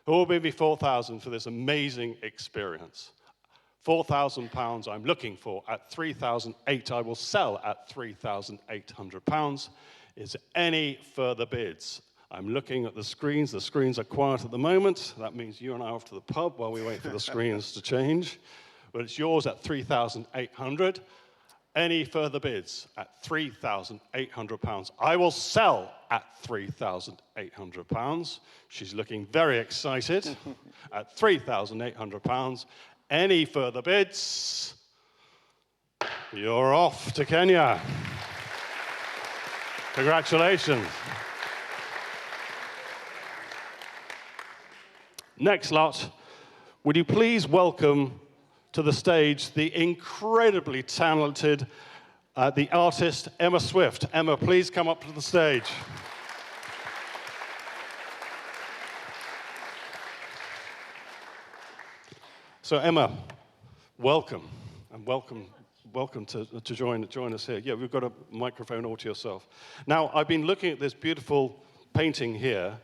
Who will bid me £4,000 for this amazing experience? £4,000 I'm looking for. At 3,008, I will sell at £3,800. Is there any further bids? I'm looking at the screens. The screens are quiet at the moment. That means you and I are off to the pub while we wait for the screens to change. But it's yours at 3,800. Any further bids? At 3,800 pounds. I will sell at 3,800 pounds. She's looking very excited. At 3,800 pounds. Any further bids? You're off to Kenya. Congratulations. Next lot, would you please welcome to the stage the incredibly talented, the artist Emma Swift. Emma, please come up to the stage. So Emma, welcome, and welcome to join us here. Yeah, we've got a microphone all to yourself. Now, I've been looking at this beautiful painting here.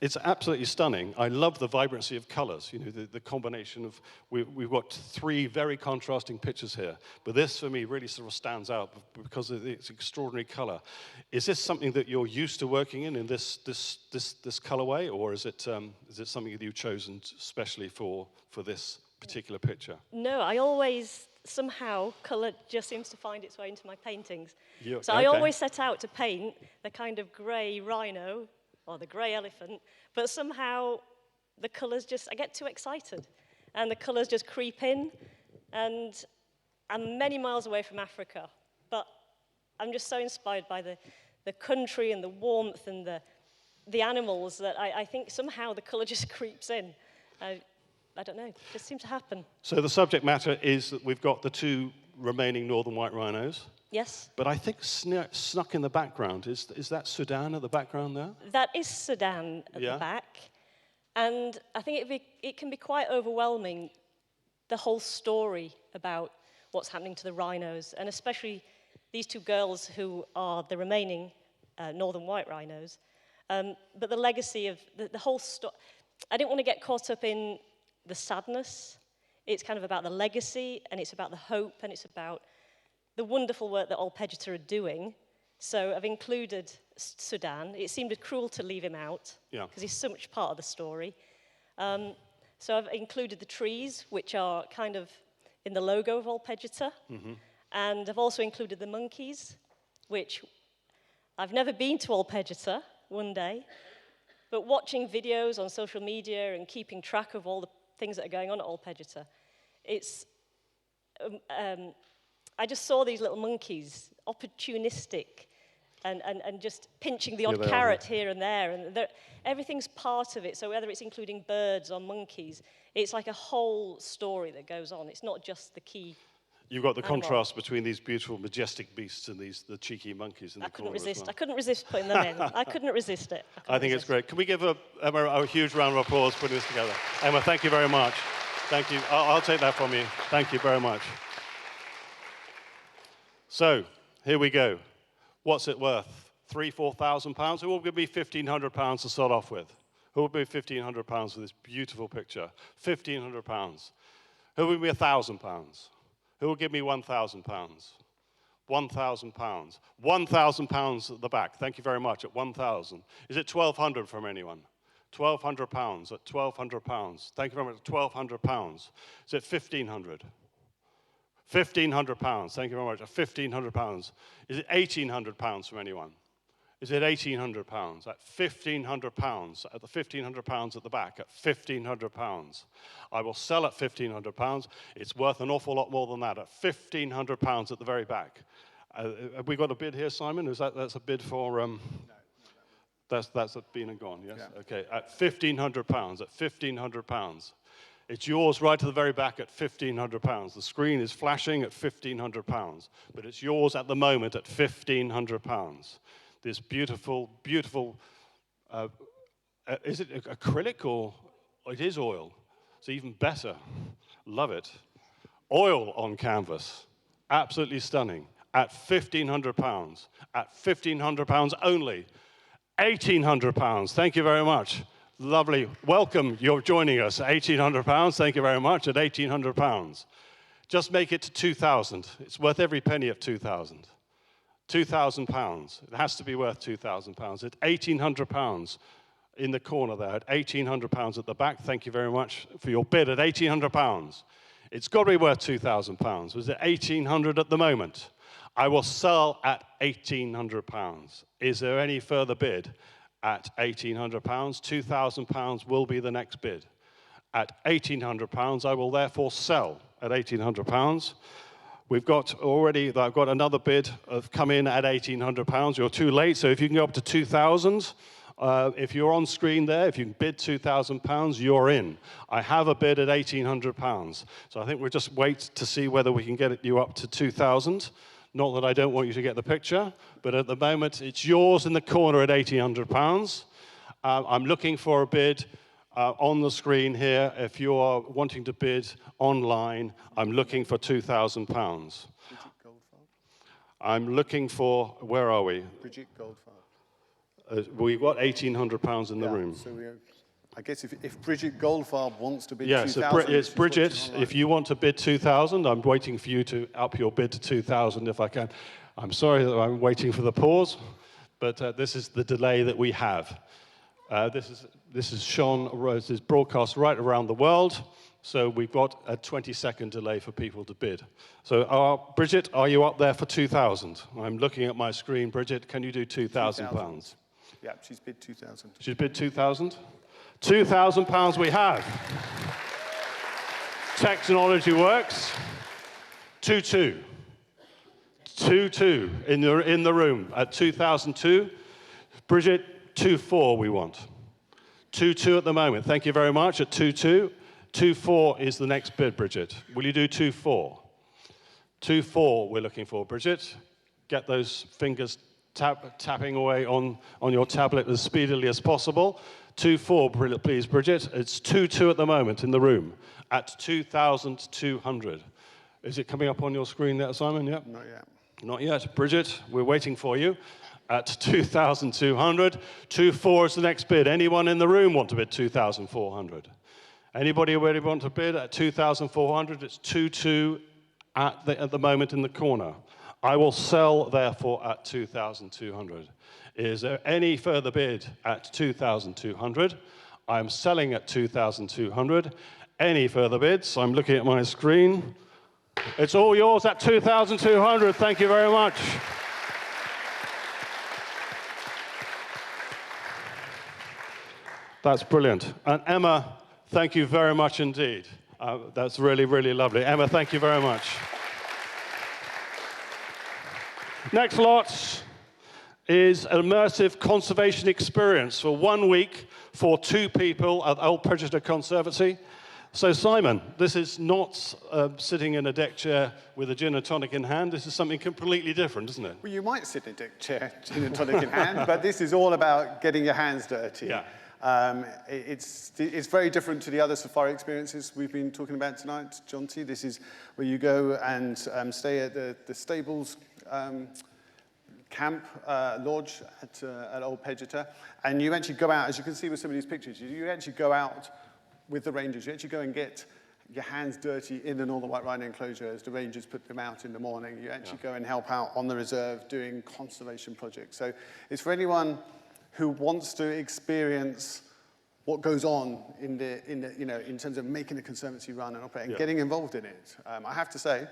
It's absolutely stunning. I love the vibrancy of colors, you know, the combination of, we've got 3 very contrasting pictures here, but this for me really sort of stands out because of its extraordinary color. Is this something that you're used to working in this colorway, or is it something that you've chosen specially for this particular picture? No, I always, somehow, color just seems to find its way into my paintings. So okay. I always set out to paint the kind of grey rhino, or the grey elephant, but somehow the colours just, I get too excited, and the colours just creep in, and I'm many miles away from Africa, but I'm just so inspired by the country and the warmth and the animals that I think somehow the colour just creeps in. I don't know, it just seems to happen. So the subject matter is that we've got the 2 remaining northern white rhinos. Yes. But I think snuck in the background, is that Sudan at the background there? That is Sudan at the back. And I think it can be quite overwhelming, the whole story about what's happening to the rhinos, and especially these two girls who are the remaining northern white rhinos. But the legacy of the whole story, I didn't want to get caught up in the sadness. It's kind of about the legacy, and it's about the hope, and it's about the wonderful work that Old Pejeta are doing. So I've included Sudan. It seemed cruel to leave him out, because he's so much part of the story. So I've included the trees, which are kind of in the logo of Old Pejeta. And I've also included the monkeys, which I've never been to Old Pejeta one day, but watching videos on social media and keeping track of all the things that are going on at Old Pejeta, it's, I just saw these little monkeys, opportunistic, and just pinching the odd carrot here and there, and everything's part of it. So whether it's including birds or monkeys, it's like a whole story that goes on. It's not just the key. You've got the contrast between these beautiful, majestic beasts and the cheeky monkeys in the corner. I couldn't resist putting them in. I couldn't resist it. I think it's great. Can we give Emma a huge round of applause for putting this together? Emma, thank you very much. Thank you. I'll take that from you. Thank you very much. So, here we go. What's it worth? £3,000-4,000? Who will give me £1,500 to start off with? Who will be £1,500 for this beautiful picture? £1,500. Who will give me £1,000? Who will give me £1,000? £1,000. £1,000 at the back. Thank you very much. At 1,000. Is it 1,200 from anyone? £1,200 at £1,200. Thank you very much. £1,200. Is it 1,500? £1,500. Thank you very much. At £1,500. Is it £1,800 from anyone? Is it £1,800? At £1,500. At the £1,500 at the back. At £1,500. I will sell at £1,500. It's worth an awful lot more than that. At £1,500 at the very back. Have we got a bid here, Simon? That's a bid for? No. That's been and gone. Yes. Yeah. Okay. At £1,500. At £1,500. It's yours right to the very back at £1,500. The screen is flashing at £1,500, but it's yours at the moment at £1,500. This beautiful, beautiful, is it acrylic or it is oil? It's even better. Love it. Oil on canvas. Absolutely stunning. At £1,500. At £1,500 only. £1,800. Thank you very much. Lovely. Welcome. You're joining us. £1,800. Thank you very much. At £1,800. Just make it to 2,000. It's worth every penny of 2,000. £2,000. It has to be worth £2,000. At £1,800 in the corner there. At £1,800 at the back. Thank you very much for your bid at £1,800. It's got to be worth £2,000. Was it £1,800 at the moment? I will sell at £1,800. Is there any further bid? At £1,800, £2,000 will be the next bid. At £1,800, I will therefore sell at £1,800. We've got already, I've got another bid of come in at £1,800. You're too late, so if you can go up to 2,000, if you're on screen there, if you can bid £2,000, you're in. I have a bid at £1,800. So I think we'll just wait to see whether we can get you up to 2,000. Not that I don't want you to get the picture, but at the moment, it's yours in the corner at £1,800. I'm looking for a bid on the screen here. If you are wanting to bid online, I'm looking for £2,000. I'm looking for, where are we? Bridget Goldfarb. We've got £1,800 in the room. So I guess if Bridget Goldfarb wants to bid yes, 2,000... it's Bridget. If you want to bid 2,000, I'm waiting for you to up your bid to 2,000 if I can. I'm sorry that I'm waiting for the pause, but this is the delay that we have. This is shown, this is broadcast right around the world, so we've got a 20-second delay for people to bid. So, Bridget, are you up there for 2,000? I'm looking at my screen. Bridget, can you do £2,000? Yeah, she's bid 2,000. She's bid 2,000? £2,000 we have. Technology works. 2-2. 2-2 in the room at 2002. Bridget, 2-4 we want. 2-2 at the moment. Thank you very much at 2-2. 2-4 is the next bid, Bridget. Will you do 2-4? 2-4 we're looking for, Bridget. Get those fingers tapping away on your tablet as speedily as possible. 2-4, please, Bridget. It's 2-2 at the moment in the room, at 2,200. Is it coming up on your screen there, Simon? Yep. Not yet. Not yet. Bridget, we're waiting for you at 2,200. 2-4 is the next bid. Anyone in the room want to bid 2,400? Anybody really want to bid at 2,400? It's 2-2 at the moment in the corner. I will sell, therefore, at 2,200. Is there any further bid at 2,200? I'm selling at 2,200. Any further bids? I'm looking at my screen. It's all yours at 2,200. Thank you very much. That's brilliant. And Emma, thank you very much indeed. That's really, really lovely. Emma, thank you very much. Next lot is an immersive conservation experience for 1 week for 2 people at Old Pejeta Conservancy. So Simon, this is not sitting in a deck chair with a gin and tonic in hand. This is something completely different, isn't it? Well, you might sit in a deck chair, gin and tonic in hand, but this is all about getting your hands dirty. Yeah. It's very different to the other safari experiences we've been talking about tonight, John T. This is where you go and stay at the stables camp lodge at Old Pejeta, and you actually go out, as you can see with some of these pictures, you actually go out with the rangers. You actually go and get your hands dirty in the Northern White Rhino enclosure as the rangers put them out in the morning. You actually go and help out on the reserve doing conservation projects. So it's for anyone who wants to experience what goes on in terms of making a conservancy run and operate and getting involved in it. I have to say,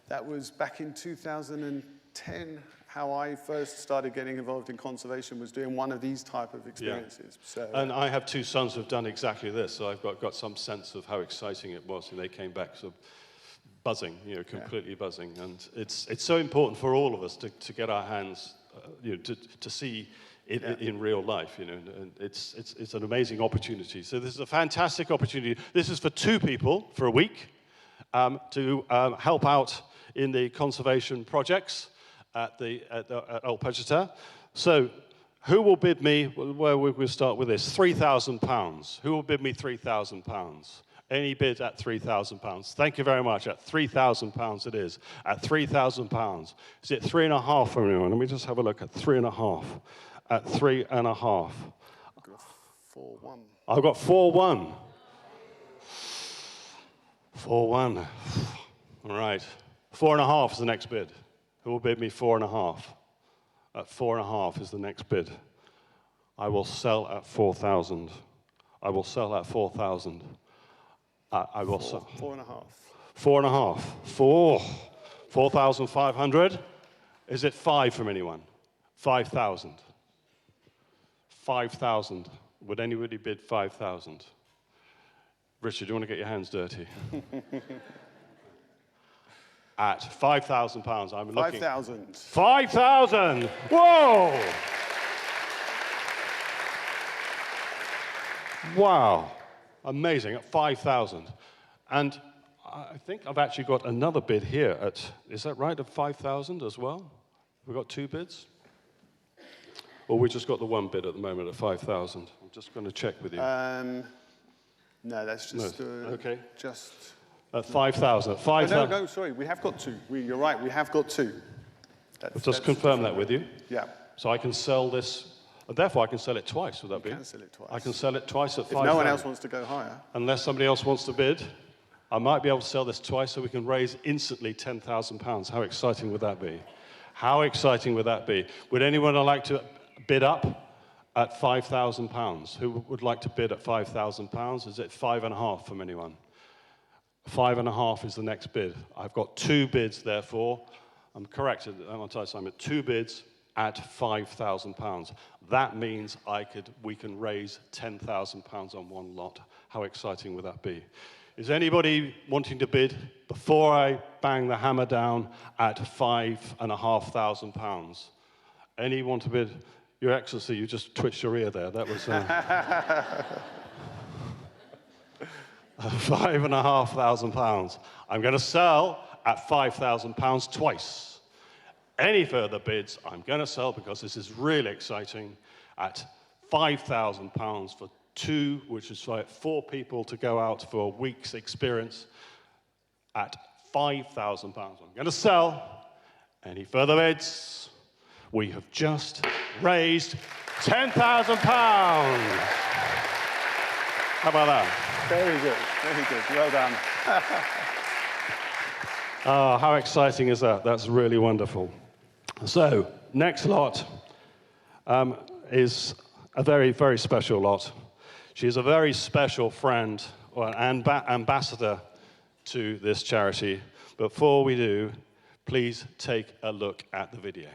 that was back in 2010 how I first started getting involved in conservation, was doing one of these type of experiences. Yeah. So, and I have 2 sons who've done exactly this, so I've got some sense of how exciting it was, and they came back sort of buzzing, completely buzzing. And it's so important for all of us to get our hands, to see it in real life, and it's an amazing opportunity. So this is a fantastic opportunity. This is for 2 people for a week to help out in the conservation projects at Old Pejeta. So who will bid me, well, we'll start with this, £3,000. Who will bid me £3,000? Any bid at £3,000? Thank you very much. At £3,000 it is. At £3,000. Is it 3.5 for anyone? Let me just have a look at 3.5. At 3.5. I've got 4-1. I've got 4-1. 4-1. All right. 4.5 is the next bid. Who will bid me 4.5? At 4.5 is the next bid. I will sell at 4,000. I will sell at 4,000. I will sell. 4.5. 4.5. 4,500. Is it 5 from anyone? 5,000. 5,000. Would anybody bid 5,000? Richard, do you want to get your hands dirty? At £5,000, I'm looking. 5,000. 5,000! Whoa! Wow. Amazing, at 5,000. And I think I've actually got another bid here at, is that right, at 5,000 as well? We've got 2 bids? Or we just got the 1 bid at the moment at 5,000? I'm just going to check with you. No, that's just... okay. Just... At 5,000. At 5,000. No, sorry, we have got 2. You're right, we have got 2. I'll just confirm that with you. Yeah. So I can sell this, therefore I can sell it twice, would that be? You can sell it twice. I can sell it twice at 5,000. If no one else wants to go higher. Unless somebody else wants to bid, I might be able to sell this twice so we can raise instantly £10,000. How exciting would that be? How exciting would that be? Would anyone like to bid up at £5,000? Who would like to bid at £5,000? Is it 5.5 from anyone? 5.5 is the next bid. I've got 2 bids, therefore. I'm corrected, I'm at 2 bids at £5,000. That means we can raise £10,000 on 1 lot. How exciting would that be? Is anybody wanting to bid before I bang the hammer down at £5,500? Any want to bid? Your Excellency, you just twitched your ear there. That was... £5,500. I'm going to sell at £5,000 twice. Any further bids, I'm going to sell, because this is really exciting, at £5,000 for 2, which is like 4 people to go out for a week's experience at £5,000. I'm going to sell any further bids. We have just raised £10,000. How about that? Very good, very good. Well done. How exciting is that? That's really wonderful. So, next lot is a very, very special lot. She's a very special friend or ambassador to this charity. Before we do, please take a look at the video.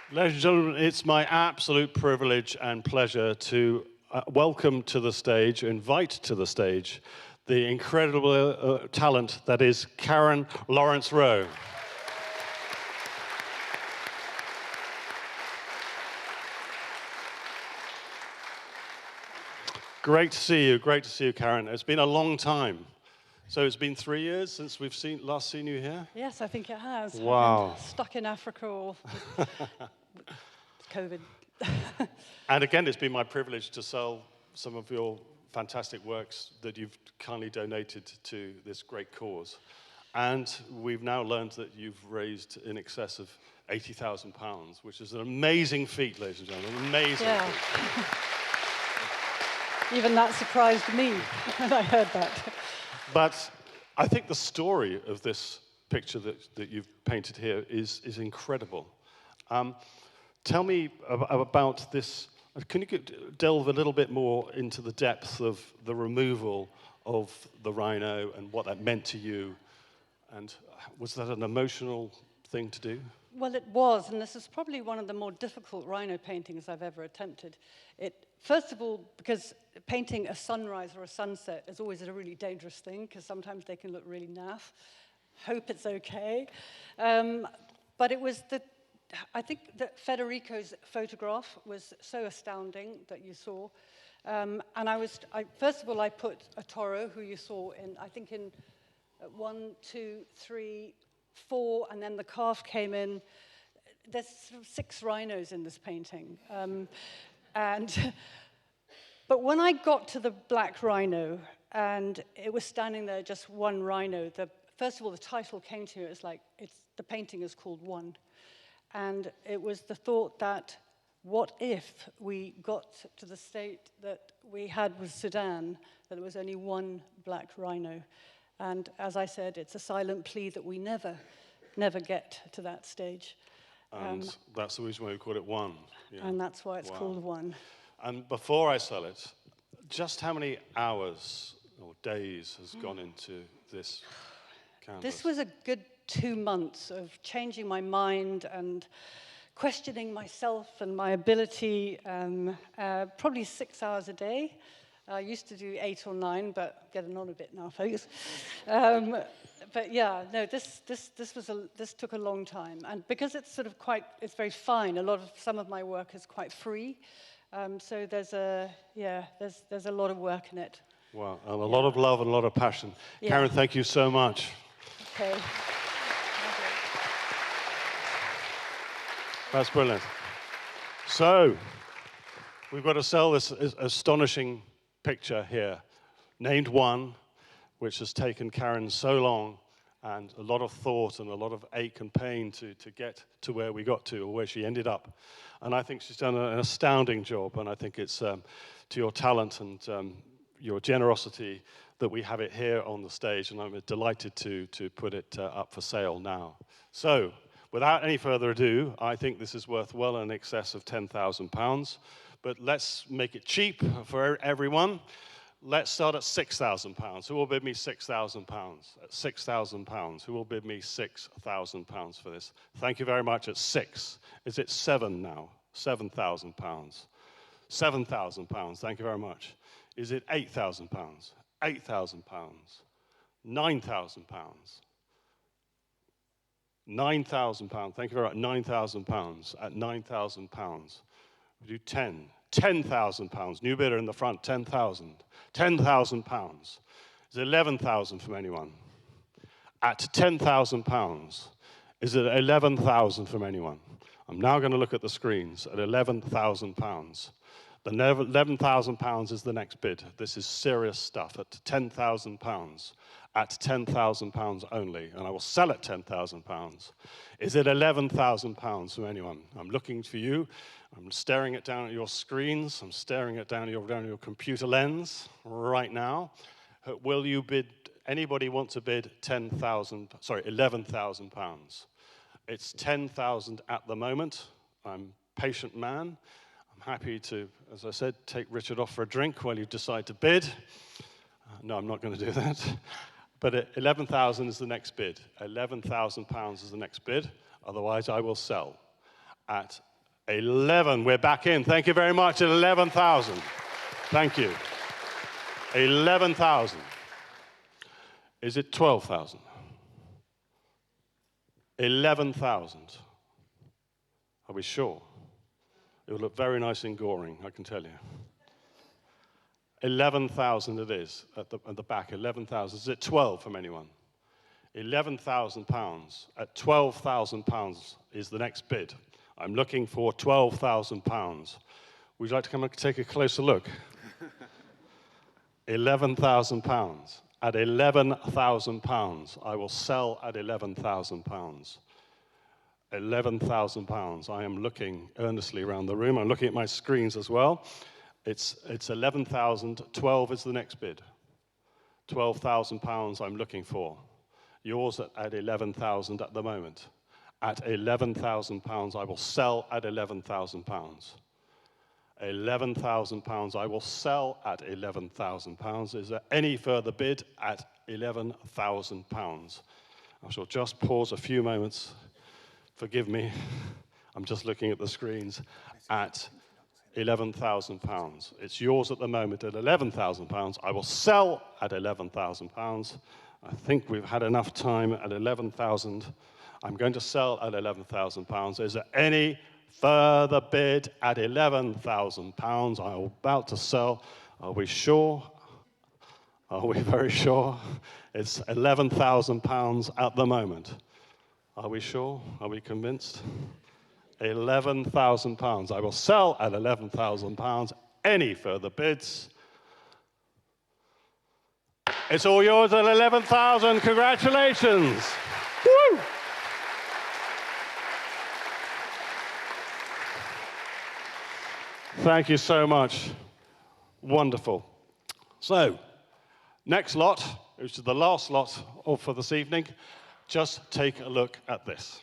Ladies and gentlemen, it's my absolute privilege and pleasure to welcome to the stage, invite to the stage, the incredible talent that is Karen Lawrence Rowe. Great to see you, Karen. It's been a long time. So it's been 3 years since we've last seen you here? Yes, I think it has. Wow. I've been stuck in Africa or COVID. And again, it's been my privilege to sell some of your fantastic works that you've kindly donated to this great cause. And we've now learned that you've raised in excess of £80,000, which is an amazing feat, ladies and gentlemen, amazing feat. Even that surprised me when I heard that. But I think the story of this picture that you've painted here is incredible. Tell me about this. Can you delve a little bit more into the depth of the removal of the rhino and what that meant to you And was that an emotional thing to do? Well, it was, and this is probably one of the more difficult rhino paintings I've ever attempted. First of all, because painting a sunrise or a sunset is always a really dangerous thing, because sometimes they can look really naff. Hope it's okay. But it was I think that Federico's photograph was so astounding that you saw. And first of all, I put a toro, who you saw I think in 1, 2, 3, 4, and then the calf came in. There's sort of 6 rhinos in this painting. But when I got to the black rhino, and it was standing there, just one rhino, first of all, the title came to me. It was like, the painting is called One. And it was the thought that, what if we got to the state that we had with Sudan, that there was only one black rhino? And as I said, it's a silent plea that we never get to that stage. And that's the reason why we call it One. Yeah. And that's why it's called One. And before I sell it, just how many hours or days has gone into this canvas? This was a good 2 months of changing my mind and questioning myself and my ability, probably 6 hours a day. I used to do 8 or 9, but getting on a bit now, folks. But yeah, no, this took a long time, and because it's sort of it's very fine. Some of my work is quite free, so there's a lot of work in it. Wow, and a lot of love and a lot of passion. Yeah. Karen, thank you so much. Okay. That's brilliant. So, we've got to sell this astonishing picture here, named One, which has taken Karen so long and a lot of thought and a lot of ache and pain to get to where we got to, or where she ended up. And I think she's done an astounding job, and I think it's to your talent and your generosity that we have it here on the stage, and I'm delighted to put it up for sale now. So, without any further ado, I think this is worth well in excess of £10,000, but let's make it cheap for everyone. Let's start at £6,000. Who will bid me £6,000? At £6,000. Who will bid me £6,000 for this? Thank you very much. At 6. Is it 7 now? £7,000. £7,000. Thank you very much. Is it £8,000? £8,000. £9,000. £9,000. Thank you very much. £9,000. At £9,000. We do 10. £10,000. New bidder in the front. 10,000. £10,000. Is it 11,000 from anyone? At £10,000. Is it 11,000 from anyone? I'm now going to look at the screens at £11,000. The £11,000 is the next bid. This is serious stuff at £10,000. At £10,000 only, and I will sell at £10,000. Is it £11,000 from anyone? I'm looking for you. I'm staring it down at your screens. I'm staring it down your computer lens right now. Will you bid? Anybody want to bid £11,000? It's 10,000 at the moment. I'm a patient man. I'm happy to, as I said, take Richard off for a drink while you decide to bid. No, I'm not going to do that. But 11,000 is the next bid. £11,000 is the next bid. Otherwise, I will sell at 11. We're back in. Thank you very much. At 11,000. Thank you. 11,000. Is it 12,000? 11,000. Are we sure? It will look very nice in Goring, I can tell you. 11,000 it is at the back. 11,000. Is it 12 from anyone? £11,000. At £12,000 is the next bid. I'm looking for £12,000. Would you like to come and take a closer look? £11,000. At £11,000, I will sell at £11,000. £11,000. I am looking earnestly around the room. I'm looking at my screens as well. It's 11,000. 12 is the next bid. £12,000 I'm looking for. Yours at 11,000 at the moment. At £11,000, I will sell at £11,000. £11,000, I will sell at £11,000. Is there any further bid at £11,000? I shall just pause a few moments. Forgive me, I'm just looking at the screens, at £11,000. It's yours at the moment at £11,000. I will sell at £11,000. I think we've had enough time at 11,000. I'm going to sell at £11,000. Is there any further bid at £11,000? I'm about to sell. Are we sure? Are we very sure? It's £11,000 at the moment. Are we sure? Are we convinced? £11,000. I will sell at £11,000. Any further bids? It's all yours at 11,000. Congratulations. Woo! Thank you so much. Wonderful. So, next lot, which is the last lot for this evening, just take a look at this.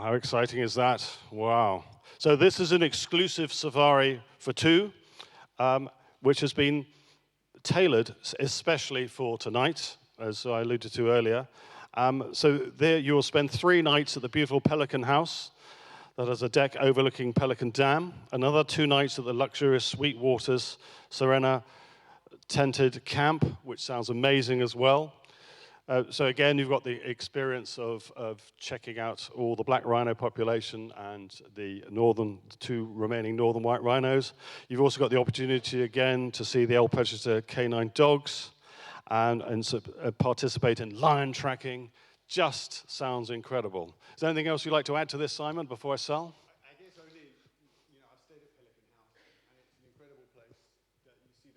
How exciting is that? Wow. So this is an exclusive safari for two, which has been tailored especially for tonight, as I alluded to earlier. So there you will spend 3 nights at the beautiful Pelican House that has a deck overlooking Pelican Dam, another 2 nights at the luxurious Sweetwaters Serena tented camp, which sounds amazing as well. So again, you've got the experience of checking out all the black rhino population and the 2 remaining northern white rhinos. You've also got the opportunity again to see the Old Pejeta canine dogs and participate in lion tracking. Just sounds incredible. Is there anything else you'd like to add to this, Simon, before I sell? I guess only, I've stayed at Pelican House, and it's an incredible place. You see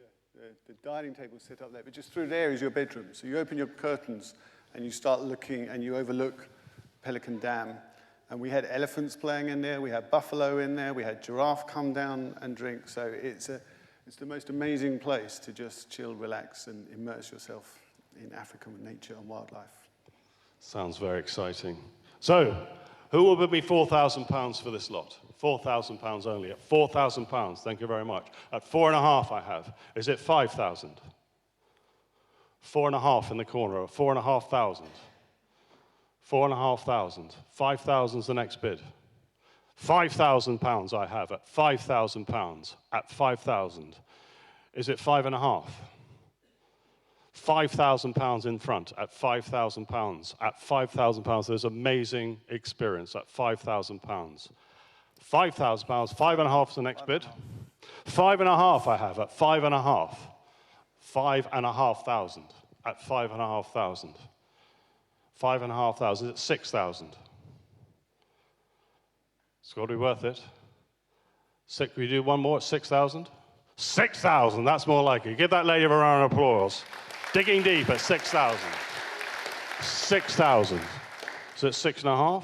the dining table set up there, but just through there is your bedroom. So you open your curtains, and you start looking, and you overlook Pelican Dam. And we had elephants playing in there, we had buffalo in there, we had giraffe come down and drink. So it's the most amazing place to just chill, relax, and immerse yourself in African nature and wildlife. Sounds very exciting. So, who will bid me £4,000 for this lot? £4,000 only. At £4,000, thank you very much. At 4.5 I have. Is it 5,000? 4.5 in the corner. 4,500. 4,500. 5,000 is the next bid. £5,000 I have at £5,000. At 5,000. Is it 5.5? £5,000 in front at £5,000. At £5,000, there's amazing experience at £5,000. £5,000, 5.5 is the next bid. 5.5 I have at 5.5. 5,500 at 5,500. 5,500 at 6,000. It's got to be worth it. Can we do one more at 6,000? 6,000, that's more like it. Give that lady a round of applause. Digging deep at 6,000. 6,000. Is it 6.5?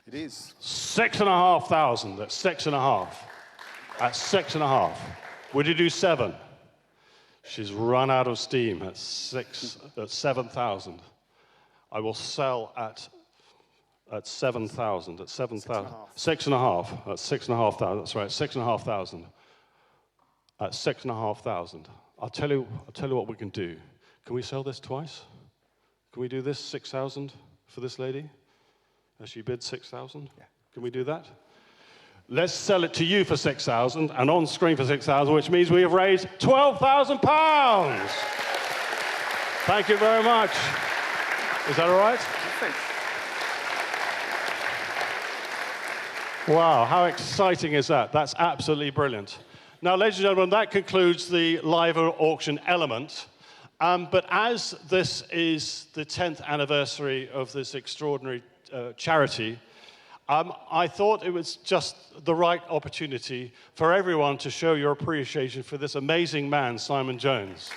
It is. 6,500 at 6.5. At 6.5. Would you do 7? She's run out of steam at 7,000. I will sell at 7,000. At 7,000. 6.5. At 6,500. That's right. 6,500. At 6,500. I'll tell you what we can do. Can we sell this twice? Can we do this 6,000 for this lady? Has she bid 6,000? Yeah. Can we do that? Let's sell it to you for 6,000 and on screen for 6,000, which means we have raised £12,000. Thank you very much. Is that all right? Thanks. Wow, how exciting is that? That's absolutely brilliant. Now, ladies and gentlemen, that concludes the live auction element. But as this is the 10th anniversary of this extraordinary charity, I thought it was just the right opportunity for everyone to show your appreciation for this amazing man, Simon Jones.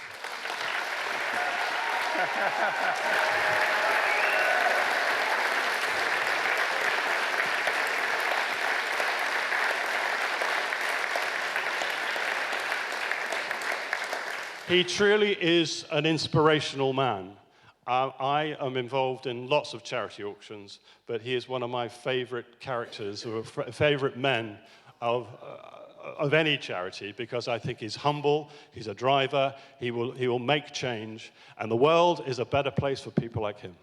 He truly is an inspirational man. I am involved in lots of charity auctions, but he is one of my favorite characters, or favorite men of any charity, because I think he's humble, he's a driver, he will make change, and the world is a better place for people like him.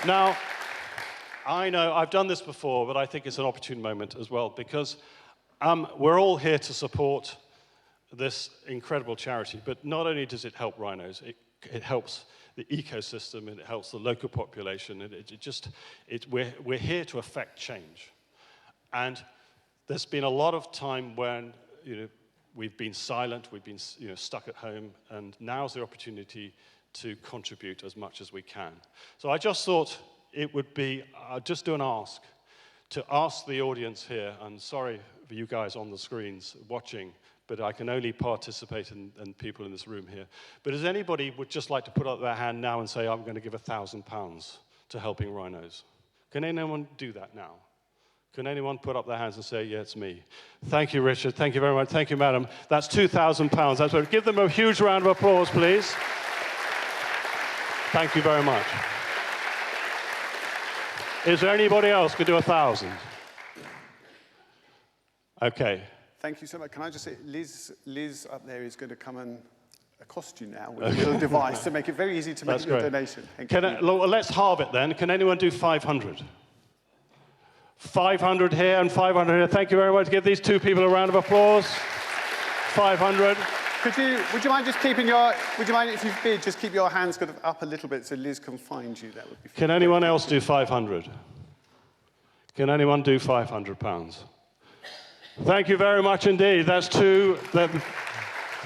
Now, I know I've done this before, but I think it's an opportune moment as well, because we're all here to support this incredible charity, but not only does it help rhinos, it helps the ecosystem, and it helps the local population, and we're here to affect change. And there's been a lot of time when we've been silent, we've been stuck at home, and now's the opportunity to contribute as much as we can. So I just thought it would be, just do an ask, to ask the audience here, and sorry for you guys on the screens watching, but I can only participate in people in this room here. But does anybody would just like to put up their hand now and say, I'm going to give £1,000 to helping rhinos? Can anyone do that now? Can anyone put up their hands and say, yeah, it's me? Thank you, Richard. Thank you very much. Thank you, madam. That's £2,000. That's what, give them a huge round of applause, please. Thank you very much. Is there anybody else who could do 1,000? Okay. Thank you so much. Can I just say, Liz up there is going to come and accost you now with a little device to make it very easy to make your donation. Let's halve it then. Can anyone do 500? 500 here and 500 here. Thank you very much. Give these two people a round of applause. 500. Would you mind just keeping would you mind if you bid, just keep your hands kind of up a little bit so Liz can find you? That would be fun. Can anyone else do 500? Can anyone do £500? Thank you very much indeed. That's two.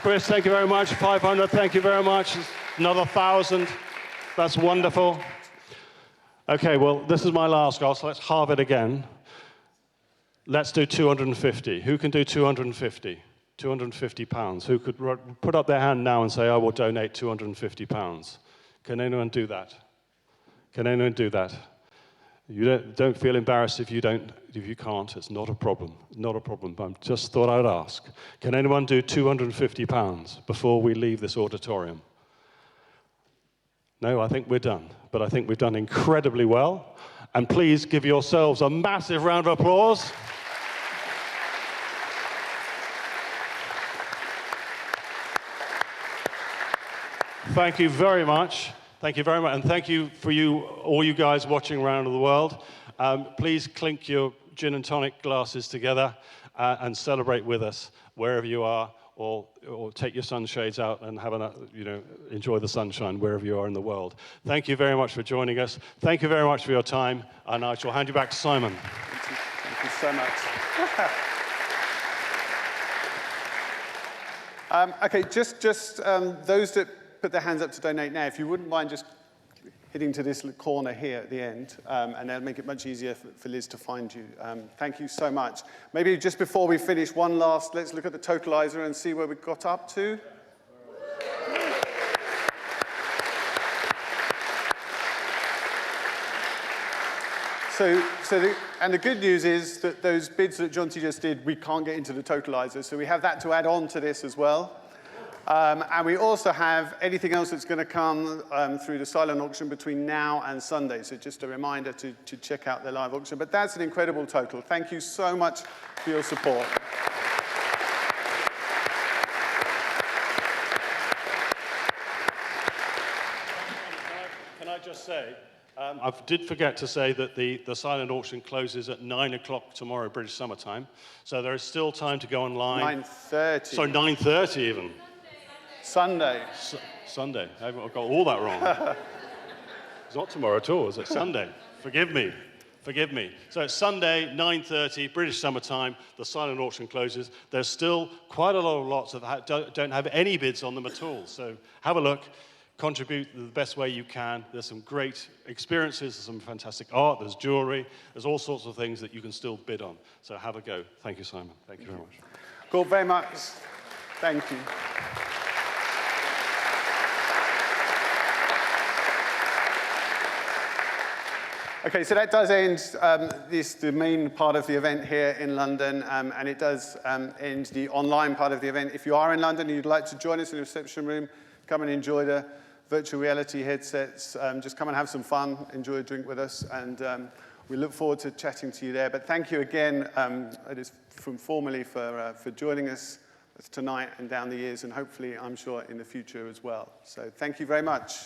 Chris, thank you very much. 500, thank you very much. Another 1,000. That's wonderful. Okay, well, this is my last goal, so let's halve it again. Let's do 250. Who can do 250? £250. Who could put up their hand now and say, I will donate £250? Can anyone do that? Can anyone do that? You don't feel embarrassed if you can't. It's not a problem. Not a problem. But I just thought I'd ask. Can anyone do £250 before we leave this auditorium? No, I think we're done. But I think we've done incredibly well. And please give yourselves a massive round of applause. Thank you very much. Thank you very much. And thank you for all you guys watching around the world. Please clink your gin and tonic glasses together and celebrate with us wherever you are, or take your sunshades out and have enjoy the sunshine wherever you are in the world. Thank you very much for joining us. Thank you very much for your time. And I shall hand you back to Simon. Thank you so much. Okay, just those that put their hands up to donate now, if you wouldn't mind just hitting to this corner here at the end, and that'll make it much easier for Liz to find you. Thank you so much. Maybe just before we finish, let's look at the totalizer and see where we got up to. And the good news is that those bids that Jonty just did, we can't get into the totalizer, so we have that to add on to this as well. And we also have anything else that's going to come through the silent auction between now and Sunday. So just a reminder to check out the live auction. But that's an incredible total. Thank you so much for your support. Can I just say, I did forget to say that the silent auction closes at 9 o'clock tomorrow, British Summer Time. So there is still time to go online. 9:30. Sorry, 9:30 even. Sunday. Sunday. I've got all that wrong. It's not tomorrow at all, is it? Sunday. Forgive me. Forgive me. So it's Sunday, 9:30, British Summer Time. The silent auction closes. There's still quite a lot of lots that don't have any bids on them at all. So have a look. Contribute the best way you can. There's some great experiences, there's some fantastic art, there's jewelry, there's all sorts of things that you can still bid on. So have a go. Thank you, Simon. Thank you very much. Cool, very much. Thank you. Okay, so that does end the main part of the event here in London, and it does end the online part of the event. If you are in London and you'd like to join us in the reception room, come and enjoy the virtual reality headsets. Just come and have some fun, enjoy a drink with us, and we look forward to chatting to you there. But thank you again, formally for joining us tonight and down the years, and hopefully, I'm sure, in the future as well. So thank you very much.